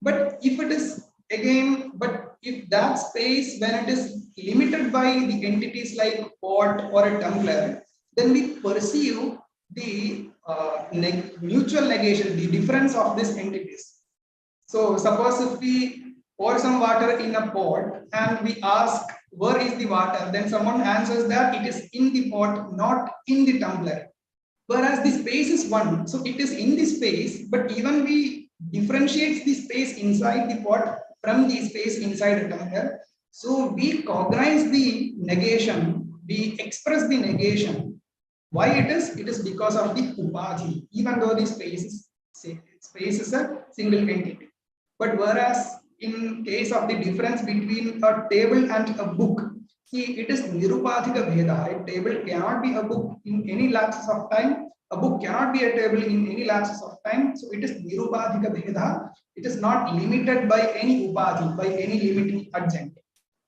But if it is if that space, when it is limited by the entities like pot or a tumbler, then we perceive the mutual negation, the difference of these entities. So suppose if we pour some water in a pot and we ask where is the water, then someone answers that it is in the pot, not in the tumbler. Whereas the space is one, so it is in the space, but even we differentiate the space inside the pot, from the space inside Atamagar. So we cognize the negation, we express the negation. Why it is? It is because of the upadhi, even though the space is a single entity. But whereas in case of the difference between a table and a book, see, it is nirupadhika bheda. A table cannot be a book in any lapses of time. A book cannot be a table in any lapses of time. So it is nirupadhika bheda. It is not limited by any upadhi, by any limiting adjunct.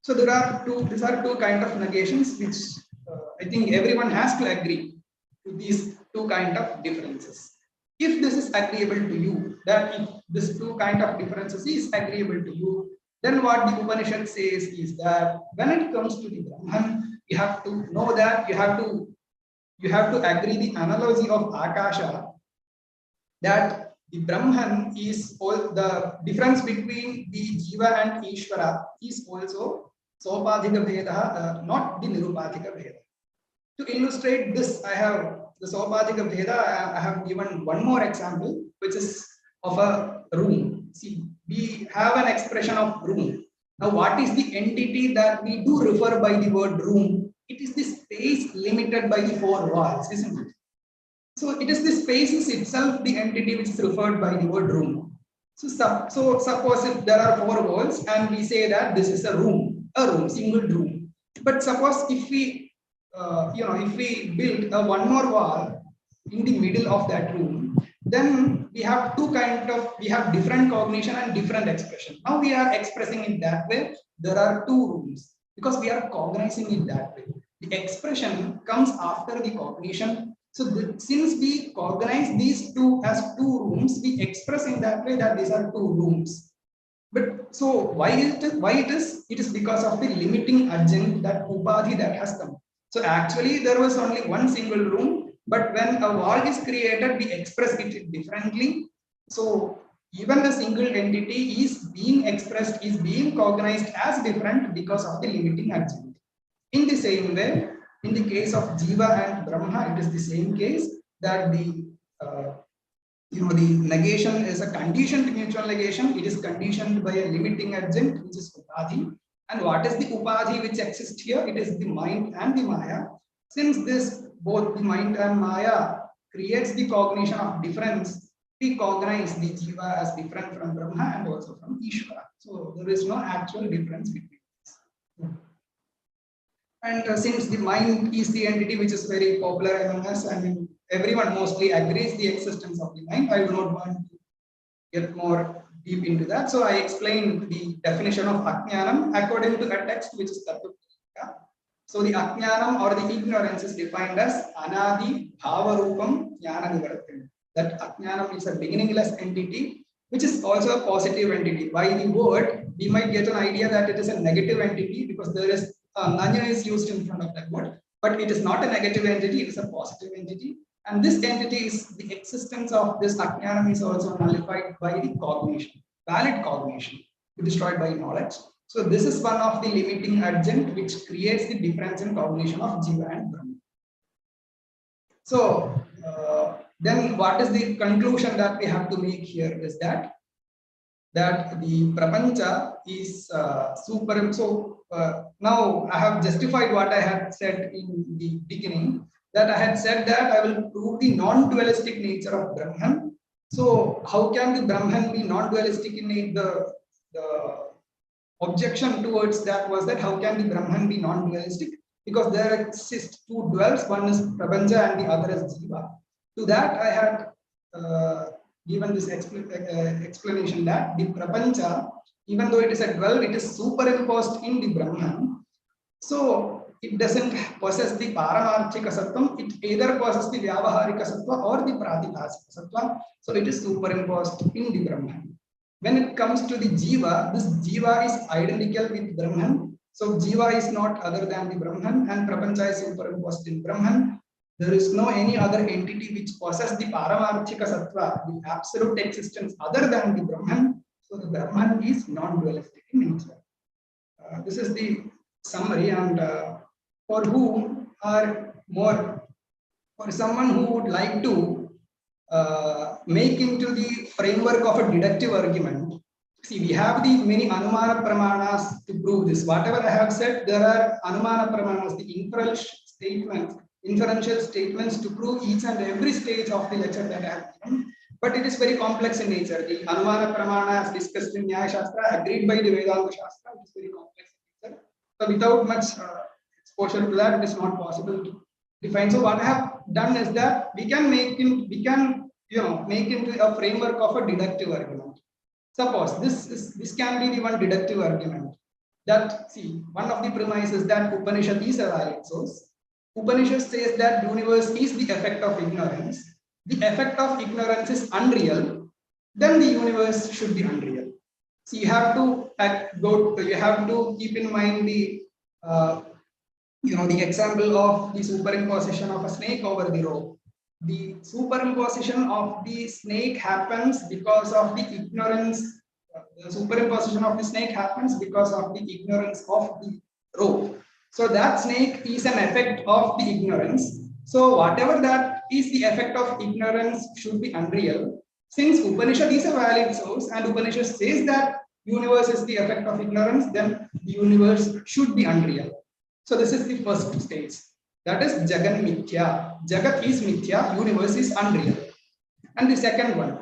So these are two kind of negations which I think everyone has to agree to these two kind of differences. If this is agreeable to you, that if this two kind of differences is agreeable to you, then what the Upanishad says is that when it comes to the Brahman, you have to know that you have to agree the analogy of Akasha, that the Brahman is all the difference between the Jiva and Ishvara is also Sopadhika Bheda, not the Nirupadhika Bheda. To illustrate this, I have the Sopadhika Bheda. I have given one more example, which is of a room. See, we have an expression of room. Now, what is the entity that we do refer by the word room? It is the space limited by the four walls, isn't it? So it is the spaces itself, the entity which is referred by the word room. So suppose if there are four walls and we say that this is a room, single room. But suppose if we if we build one more wall in the middle of that room, then we have different cognition and different expression. Now we are expressing it that way. There are two rooms because we are cognizing it that way. The expression comes after the cognition. So since we cognize these two as two rooms, we express in that way that these are two rooms. But so why it is? It is because of the limiting adjunct, that upadhi that has come. So actually there was only one single room, but when a wall is created, we express it differently. So even the single entity is being expressed, is being cognized as different because of the limiting adjunct. In the same way, in the case of Jiva and Brahma, it is the same case, that the negation is a conditioned mutual negation. It is conditioned by a limiting adjunct, which is upadhi. And what is the upadhi which exists here? It is the mind and the maya. Since this, both the mind and maya creates the cognition of difference, we cognize the Jiva as different from Brahma and also from Ishvara. So there is no actual difference between these. And since the mind is the entity which is very popular among us, and everyone mostly agrees the existence of the mind, I do not want to get more deep into that. So I explained the definition of Ajnanam according to a text which is Tattva. So the Ajnanam or the ignorance is defined as Anadi Bhavarupam Jnana Nivartana. That Ajnanam is a beginningless entity, which is also a positive entity. By the word, we might get an idea that it is a negative entity because there is Nanya is used in front of that word, but it is not a negative entity, it is a positive entity. And this entity is the existence of this Ajnanam is also nullified by the cognition, valid cognition, destroyed by knowledge. So this is one of the limiting adjunct which creates the difference in cognition of Jiva and Brahma. So then what is the conclusion that we have to make here is that the prapancha is super. So now I have justified what I had said in the beginning, that I had said that I will prove the non-dualistic nature of Brahman. So how can the Brahman be non-dualistic in the objection towards that was that how can the Brahman be non-dualistic? Because there exist two duals, one is prapancha and the other is Jiva. To that I had given this explanation that the prapancha, even though it is a dual, it is superimposed in the Brahman. So it doesn't possess the paramarthika sattvam, it either possesses the vyavaharika sattva or the pratibhasika sattva. So it is superimposed in the Brahman. When it comes to the Jiva, this Jiva is identical with Brahman. So Jiva is not other than the Brahman, and prapancha is superimposed in Brahman. There is no any other entity which possesses the paramarthika sattva, the absolute existence other than the Brahman. So the Brahman is non-dualistic in nature. This is the summary, and for whom are more, for someone who would like to make into the framework of a deductive argument, See, we have the many Anumana Pramanas to prove this. Whatever I have said, there are Anumana Pramanas, the inferential statements to prove each and every stage of the lecture that I have given. But it is very complex in nature. The Anumana Pramana, as discussed in Nyaya Shastra, agreed by the Vedanta Shastra, it is very complex in nature. So without much exposure to that, it is not possible to define. So what I have done is that we can make into a framework of a deductive argument. Suppose this can be the one deductive argument. That, see, one of the premises that Upanishad is a valid source. Upanishad says that universe is the effect of ignorance. The effect of ignorance is unreal, then the universe should be unreal. So you have to keep in mind the the example of the superimposition of a snake over the rope. The superimposition of the snake happens because of the ignorance. The superimposition of the snake happens because of the ignorance of the rope. So that snake is an effect of the ignorance. So whatever that is the effect of ignorance should be unreal. Since Upanishad is a valid source and Upanishad says that universe is the effect of ignorance, then the universe should be unreal. So this is the first stage. That is Jagan Mithya. Jagat is Mithya, universe is unreal. And the second one,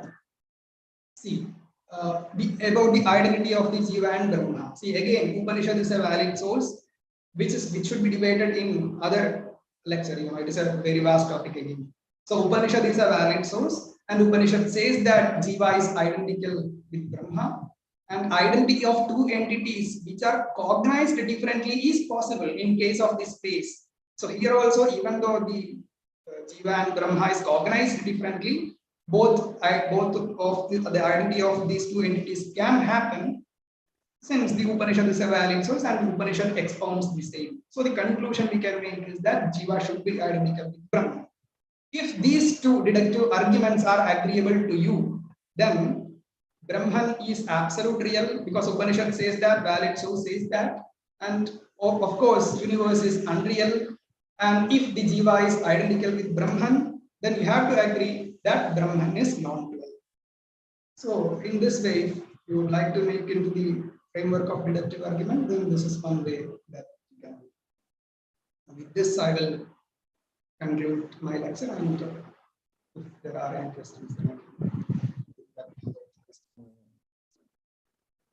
see, about the identity of the Jiva and Brahma. See, again, Upanishad is a valid source, which should be debated in other lecture. It is a very vast topic again. So Upanishad is a valid source, and Upanishad says that Jiva is identical with Brahma, and identity of two entities which are cognized differently is possible in case of this space. So here also, even though the Jiva and Brahma is cognized differently, both of the identity of these two entities can happen, since the Upanishad is a valid source and the Upanishad expounds the same. So the conclusion we can make is that Jiva should be identical with Brahman. If these two deductive arguments are agreeable to you, then Brahman is absolute real, because Upanishad says that, valid source says that, and of course universe is unreal. And if the Jiva is identical with Brahman, then you have to agree that Brahman is non-dual. So in this way, if you would like to make into the framework of deductive argument, then this is one way that you can. With this, I will conclude my lecture, and if there are any questions,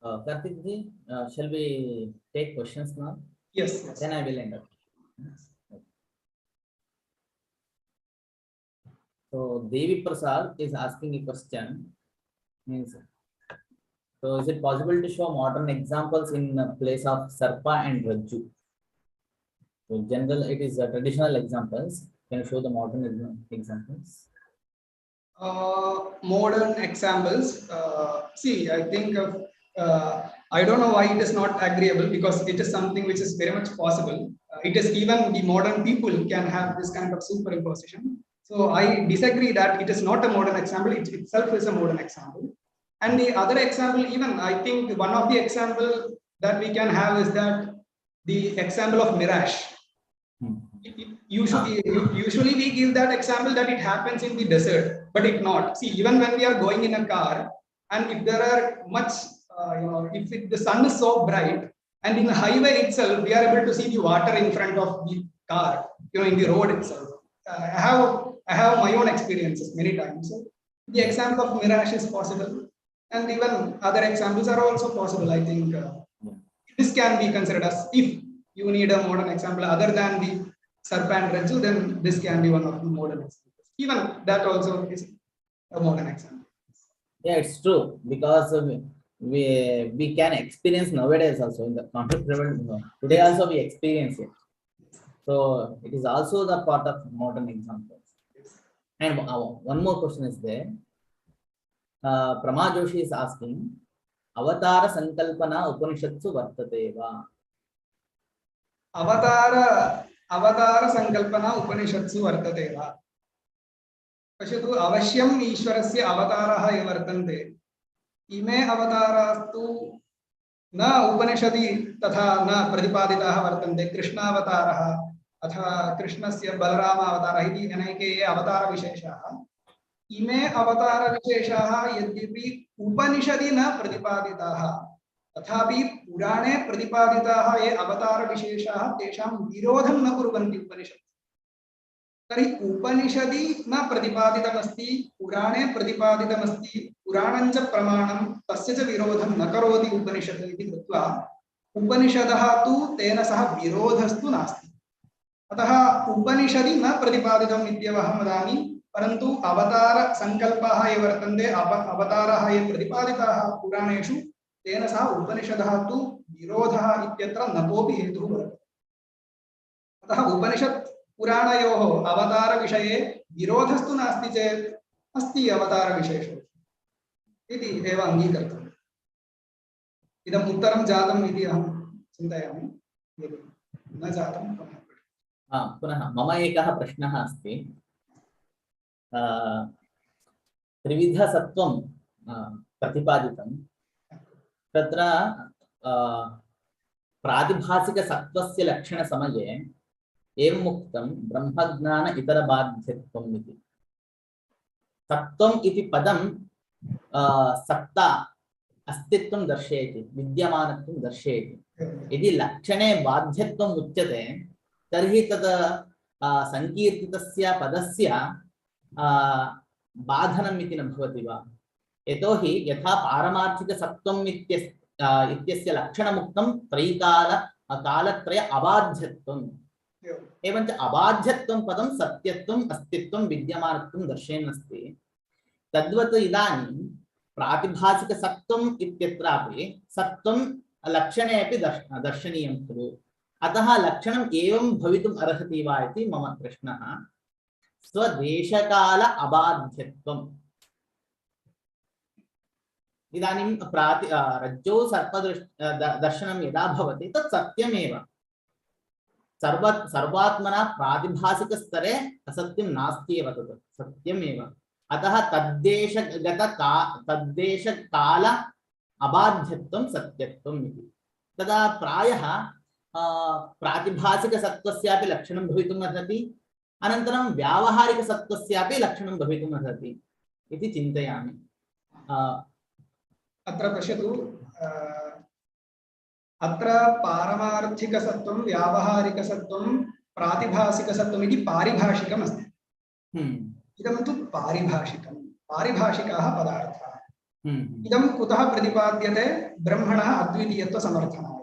Karthik ji, shall we take questions now? Yes. Then I will end up. So Devi Prasad is asking a question. So is it possible to show modern examples in place of Sarpa and Rajju? So in general, it is traditional examples. Can you show the modern examples? Modern examples. See, I think I don't know why it is not agreeable, because it is something which is very much possible. It is even the modern people can have this kind of superimposition. So I disagree that it is not a modern example. It itself is a modern example. And the other example, even I think one of the example that we can have is that the example of mirage. Usually we give that example that it happens in the desert, but it not. See, even when we are going in a car, and if there are much, the sun is so bright, and in the highway itself, we are able to see the water in front of the car, in the road itself. I have my own experiences many times. So the example of mirage is possible, and even other examples are also possible. I think this can be considered as, if you need a modern example other than the Sarpa and Rajju, then this can be one of the modern examples. Even that also is a modern example. Yeah, it's true, because we can experience nowadays also in the context today also we experience it. So it is also the part of modern examples. And one more question is there. Prama Joshi is asking, Avatara Sankalpana Upanishatsu Vartate va? Avatara Sankalpana Upanishatsu Vartate va? Pashatu Avashyam Ishwarasya Avataraha Yavartante. Ime Avatarastu na Upanishadi tatha na Pradipaditaha Vartante. Krishna Avataraha अथवा कृष्णस्य बलराम अवतारः इति अनेके अवतार विशेषाः इमे अवतारविशेषाः यद्यपि उपनिषदि न प्रतिपादिताः तथापि पुराणे प्रतिपादिताः ये अवतारविशेषाः तेषां विरोधं न कुर्वन्ति उपनिषत्। तर्हि उपनिषदि न प्रतिपादितमस्ति, पुराणे प्रतिपादितमस्ति, पुराणं च प्रमाणं, तस्य च विरोधं न करोति उपनिषत् इति कृत्वा उपनिषदः तु तेन सह विरोधस्तु नास्ति। अतः उपनिषदि न प्रतिपादितम् इत्येवहं वदामि, परन्तु अवतार संकल्पाः ये वर्तन्ते, अवताराः ये प्रतिपादिताः पुराणेषु तेन सह उपनिषदः तु विरोधः इत्यत्र न कोऽपि हेतुः वर्तते। अतः उपनिषत् पुराणयोः अवतार विषये विरोधस्तु नास्ति चेत् अस्ति अवतार विशेषो इति एव अङ्गीकर्तव्यम्। इदम् उत्तरं जातम् इति अहं चिन्तयामि। यदि न जातं पुनः मम एकः प्रश्नः अस्ति। त्रिविधसत्त्वं प्रतिपादितं, तत्र प्रातिभासिकसत्त्वस्य लक्षणसमये एवम् उक्तं ब्रह्मज्ञान इतरबाध्यत्वम् इति। सत्त्वम् इति पदं सत्ता अस्तित्वं दर्शयति, विद्यमानत्वं दर्शयति। यदि लक्षणे बाध्यत्वम् उच्यते तर्हि तद् संकीर्तितस्य पदस्य बाधनम् इति न भवति वा? यतोहि यथा पारमार्थिकसत्त्वम् इत्यस्य लक्षणमुक्तं कालत्रय अबाध्यत्वम्, एवञ्च अबाध्यत्वं पदं सत्यत्वम् अस्तित्वं विद्यमानत्वं दर्शयन् अस्ति। तद्वत् इदानीं प्रातिभासिकसत्त्वम् इत्यत्रापि सत्त्वं लक्षणे अपि दर्शनीयं खलु। अतः लक्षणम् एवं भवितुम् अर्हति वा इति मम प्रश्नः। स्वदेशकाल अबाध्यत्वम्। इदानीं रज्जौ सर्पदर्शनं यदा भवति तत् सत्यमेव, सर्वात्मना प्रातिभासिकस्तरे असत्यं नास्त्येव, तत् सत्यमेव। अतः तद्देशकाल अबाध्यत्वं सत्यत्वम् इति। तदा प्रायः प्रातिभासिकसत्त्वस्यापि लक्षणं भवितुम् अर्हति, अनन्तरं व्यावहारिकसत्त्वस्यापि लक्षणं भवितुम् अर्हति इति चिन्तयामि। अत्र पश्यतु, अत्र पारमार्थिकसत्त्वं, व्यावहारिकसत्त्वं, प्रातिभासिकसत्त्वम् इति पारिभाषिकम् अस्ति। इदं तु पारिभाषिकं, पारिभाषिकाः पदार्थाः। इदं कुतः प्रतिपाद्यते? ब्रह्मणः अद्वितीयत्वसमर्थनाय।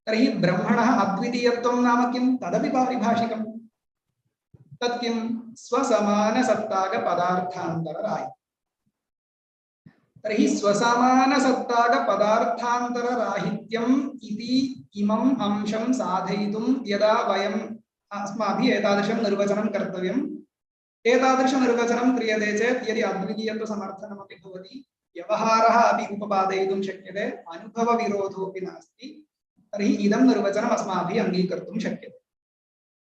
तर्हि ब्रह्मणः अद्वितीयत्वं नाम किं? तदपि पारिभाषिकं। तत् किं? स्वसमानसत्ताकपदार्थान्तरराहित्यं। तर्हि स्वसमानसत्ताकपदार्थान्तरराहित्यम् इति इमम् अंशं साधयितुं यदा वयम् अस्माभिः एतादृशं निर्वचनं कर्तव्यम्, एतादृशनिर्वचनं क्रियते चेत् यदि अद्वितीयत्वसमर्थनमपि भवति, व्यवहारः अपि उपपादयितुं शक्यते, अनुभवविरोधोऽपि नास्ति, तर्हि इदं निर्वचनम् अस्माभिः अङ्गीकर्तुं शक्यते।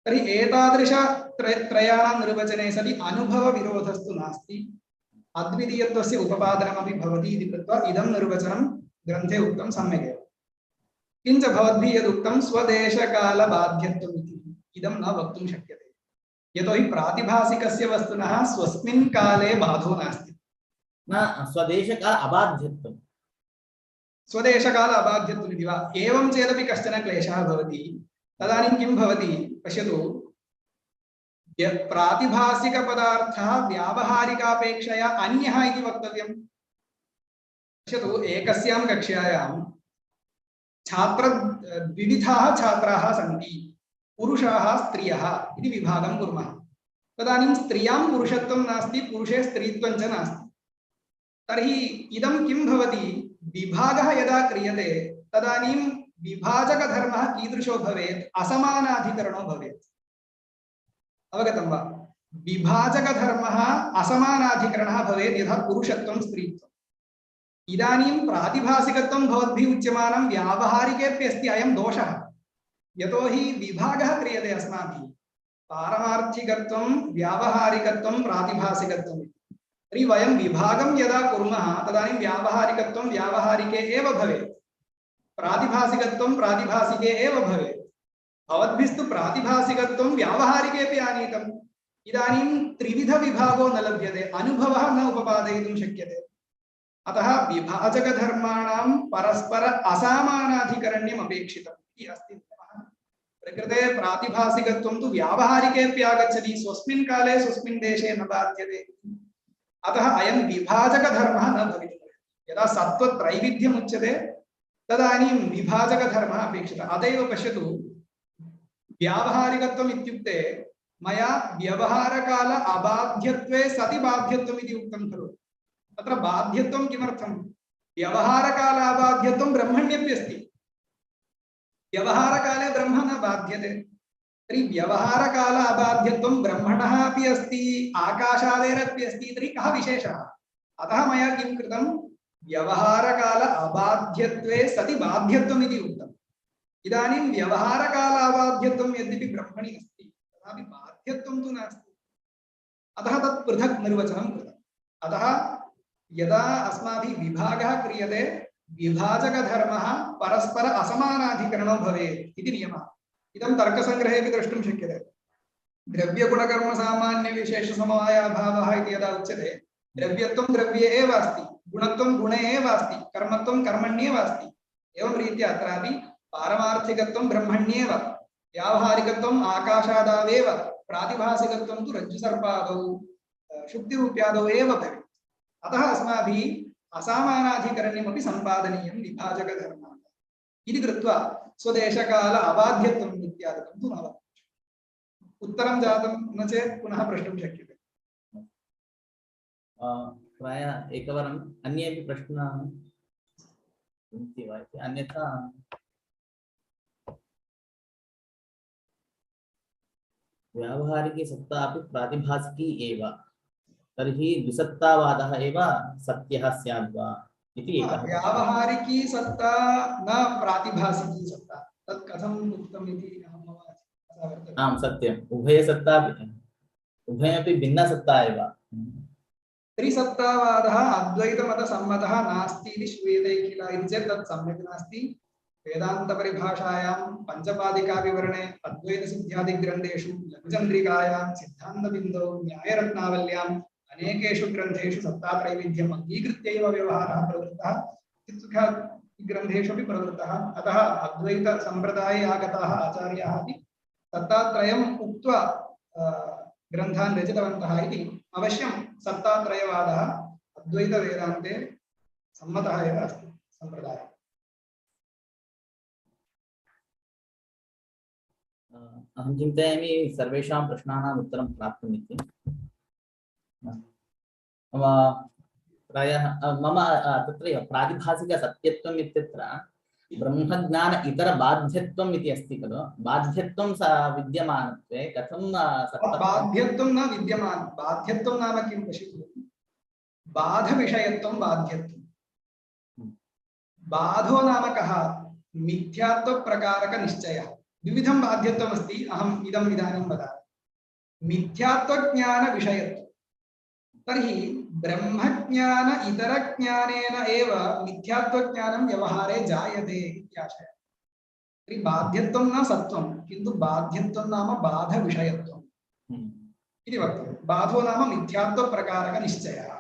तर्हि एतादृश त्रयाणां निर्वचने सति अनुभवविरोधस्तु नास्ति, अद्वितीयत्वस्य उपपादनमपि भवति इति कृत्वा इदं निर्वचनं ग्रन्थे उक्तं सम्यगेव। किञ्च भवद्भिः यदुक्तं स्वदेशकालबाध्यत्वम् इति, इदं न वक्तुं शक्यते। यतोहि प्रातिभासिकस्य वस्तुनः स्वस्मिन् काले बाधो नास्ति। न स्वदेशकाल अबाध्यत्वम्, स्वदेशकाल अबाध्यत्वम् इति वा? एवं चेदपि कश्चन क्लेशः भवति। तदानीं किं भवति? पश्यतु, प्रातिभासिकपदार्थः व्यावहारिकापेक्षया अन्यः इति वक्तव्यम्। पश्यतु, एकस्यां कक्ष्यायां द्विविधाः छात्राः सन्ति, पुरुषाः स्त्रियः इति विभागं कुर्मः। तदानीं स्त्रियां पुरुषत्वं नास्ति, पुरुषे स्त्रीत्वं च नास्ति। तर्हि इदं किं भवति? विभागः यदा क्रियते तदानीं विभाजकधर्मः कीदृशो भवेत्? असमानाधिकरणो भवेत्। अवगतं वा? विभाजकधर्मः असमानाधिकरणः भवेत्, यथा पुरुषत्वं स्त्रीत्वम्। इदानीं प्रातिभासिकत्वं भवद्भिः उच्यमानं, व्यावहारिकेऽपि अस्ति अयं दोषः। यतोहि विभागः क्रियते अस्माभिः, पारमार्थिकत्वं, व्यावहारिकत्वं, प्रातिभासिकत्वम्। तर्हि वयं विभागं यदा कुर्मः तदानीं व्यावहारिकत्वं व्यावहारिके एव भवेत्, प्रातिभासिकत्वं प्रातिभासिके एव भवेत्। भवद्भिस्तु प्रातिभासिकत्वं व्यावहारिकेऽपि आनीतं, इदानीं त्रिविधविभागो न लभ्यते, अनुभवः न उपपादयितुं शक्यते। अतः विभाजकधर्माणां परस्पर असामानाधिकरण्यम् अपेक्षितम् इति अस्ति। प्रकृते प्रातिभासिकत्वं तु व्यावहारिकेऽपि आगच्छति, स्वस्मिन् काले स्वस्मिन् देशे न बाध्यते। अतः अयं विभाजकधर्मः न भवितुम्। यदा सत्त्वत्रैविध्यम् उच्यते तदानीं विभाजकधर्मः अपेक्षितः। अत एव पश्यतु, व्यावहारिकत्वम् इत्युक्ते मया व्यवहारकाल अबाध्यत्वे सति बाध्यत्वम् इति उक्तं खलु। तत्र बाध्यत्वं किमर्थं? व्यवहारकाल अबाध्यत्वं ब्रह्मण्यपि अस्ति। व्यवहारकाले ब्रह्म न बाध्यते, तर्हि व्यवहारकाल अबाध्यत्वं ब्रह्मणः अपि अस्ति, आकाशादेरपि अस्ति, तर्हि कः विशेषः? अतः मया किं कृतं? व्यवहारकाल अबाध्यत्वे सति बाध्यत्वम् इति उक्तम्। इदानीं व्यवहारकाल अबाध्यत्वं यद्यपि ब्रह्मणि अस्ति तथापि बाध्यत्वं तु नास्ति। अतः तत् पृथक् निर्वचनं कृतम्। अतः यदा अस्माभिः विभागः क्रियते विभाजकधर्मः परस्पर असमानाधिकरणो भवेत् इति नियमः। इदं तर्कसङ्ग्रहेपि द्रष्टुं शक्यते। द्रव्यगुणकर्मसामान्यविशेषसमवायाभावः इति यदा उच्यते, द्रव्यत्वं द्रव्ये एव अस्ति, गुणत्वं गुणे एव अस्ति, कर्मत्वं कर्मण्येव अस्ति। एवं रीत्या अत्रापि पारमार्थिकत्वं ब्रह्मण्येव, व्यावहारिकत्वम् आकाशादावेव, प्रातिभासिकत्वं तु रज्जुसर्पादौ शुक्तिरूप्यादौ एव भवेत्। अतः अस्माभिः असामानाधिकरण्यमपि सम्पादनीयं विभाजकधर्माणाम् इति कृत्वा स्वदेशकाल अबाध्यत्वम् इत्यादिकं तु न वर्तते। उत्तरं जातं न चेत् पुनः प्रष्टुं शक्यते। प्रायः एकवारम् अन्येपि प्रश्नाः सन्ति वा इति, अन्यथा व्यावहारिकी सत्ता अपि प्रातिभासिकी एव, तर्हि द्विसत्तावादः एव सत्यः स्यात् वा इति एकः। व्यावहारिकी सत्ता न प्रातिभासिकी सत्ता, तत् कथम् उक्तम् इति अहं मम वर्तते। आं सत्यम्, उभयसत्ता उभयमपि भिन्ना सत्ता एव। त्रिसत्तावादः अद्वैतमतसम्मतः नास्ति इति श्रूयते किल इति चेत् तत् सम्यक् नास्ति। वेदान्तपरिभाषायां पञ्चपादिकाविवरणे अद्वैतसिद्ध्यादिग्रन्थेषु लघुचन्द्रिकायां सिद्धान्तबिन्दौ न्यायरत्नावल्याम् अनेकेषु ग्रन्थेषु सत्तात्रैविध्यम् अङ्गीकृत्यैव व्यवहारः प्रवृत्तः, ग्रन्थेषु अपि प्रवृत्तः। अतः अद्वैतसम्प्रदाये आगताः आचार्याः अपि सत्तात्रयम् उक्त्वा ग्रन्थान् रचितवन्तः इति अवश्यं सत्तात्रयवादः अद्वैतवेदान्ते सम्मतः एव अस्ति सम्प्रदायः। अहं चिन्तयामि सर्वेषां प्रश्नानाम् उत्तरं प्राप्तम् इति। प्रायः मम तत्रैव प्रातिभासिकसत्यत्वम् इत्यत्र ब्रह्मज्ञान इतरबाध्यत्वम् इति अस्ति खलु, बाध्यत्वं विद्यमानत्वे कथं बाध्यत्वं न विद्यमानं। बाध्यत्वं नाम किं पश्यतु, बाधविषयत्वं बाध्यत्वं। बाधो नाम कः? मिथ्यात्वप्रकारकनिश्चयः। विविधं बाध्यत्वम् अस्ति, अहम् इदम् इदानीं वदामि। मिथ्यात्वज्ञानविषयत्वं, तर्हि ब्रह्मज्ञान इतरज्ञानेन एव मिथ्यात्वज्ञानं व्यवहारे जायते इत्याशयः। तर्हि बाध्यत्वं न सत्त्वं, किन्तु बाध्यत्वं नाम बाधविषयत्वम् इति वक्तव्यं। बाधो नाम मिथ्यात्वप्रकारकनिश्चयः,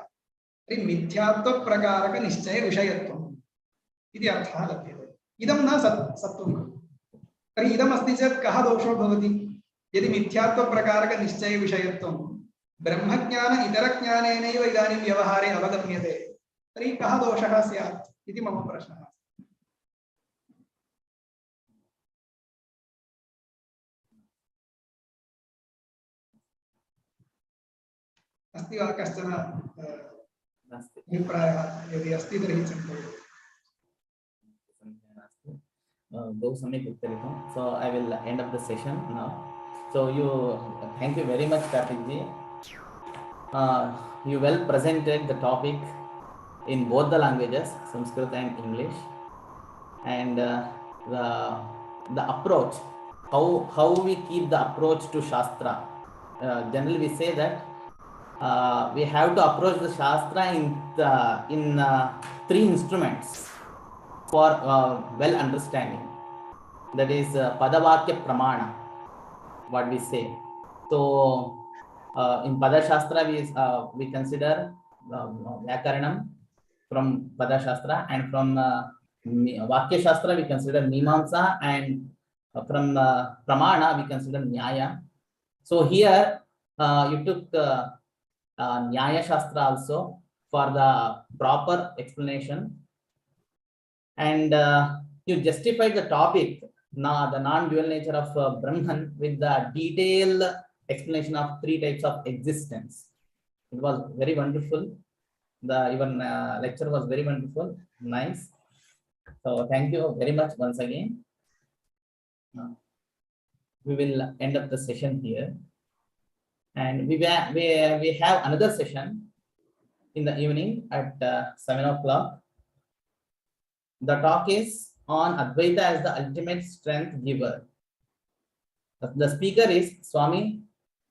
तर्हि मिथ्यात्वप्रकारकनिश्चयविषयत्वम् इति अर्थः लभ्यते। इदं न सत्त्वं। तर्हि इदमस्ति चेत् कः दोषो भवति? यदि मिथ्यात्वप्रकारकनिश्चयविषयत्वं ब्रह्मज्ञान इतरज्ञानेनैव इदानीं व्यवहारे अवगम्यते, तर्हि कः दोषः स्यात् इति मम प्रश्नः। अस्ति वा कश्चन अभिप्रायः? यदि अस्ति तर्हि चिन्तयतु। बहु सम्यक् उत्तरितं. So I will end up the session now. So thank you very much, Karthik ji. You well presented the topic in both the languages, Sanskrit and English, and the approach, how we keep the approach to Shastra. Generally, we say that we have to approach the Shastra in three instruments for well understanding. That is Padavakya Pramana, what we say. So In Pada Shastra, we consider Vyakaranam from Pada Shastra, and from Vakya Shastra we consider Mimamsa, and from Pramana we consider Nyaya. So here you took Nyaya Shastra also for the proper explanation, and you justified the topic, now the non-dual nature of Brahman, with the detailed explanation of 3 types of existence. It was very wonderful. Your lecture was very wonderful, nice. So thank you very much once again. We will end up the session here, and we have another session in the evening at 7 o'clock. The talk is on Advaita as the ultimate strength giver. The speaker is Swami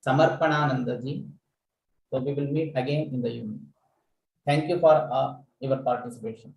Samarpananandaji. So we will meet again in the evening. Thank you for your participation.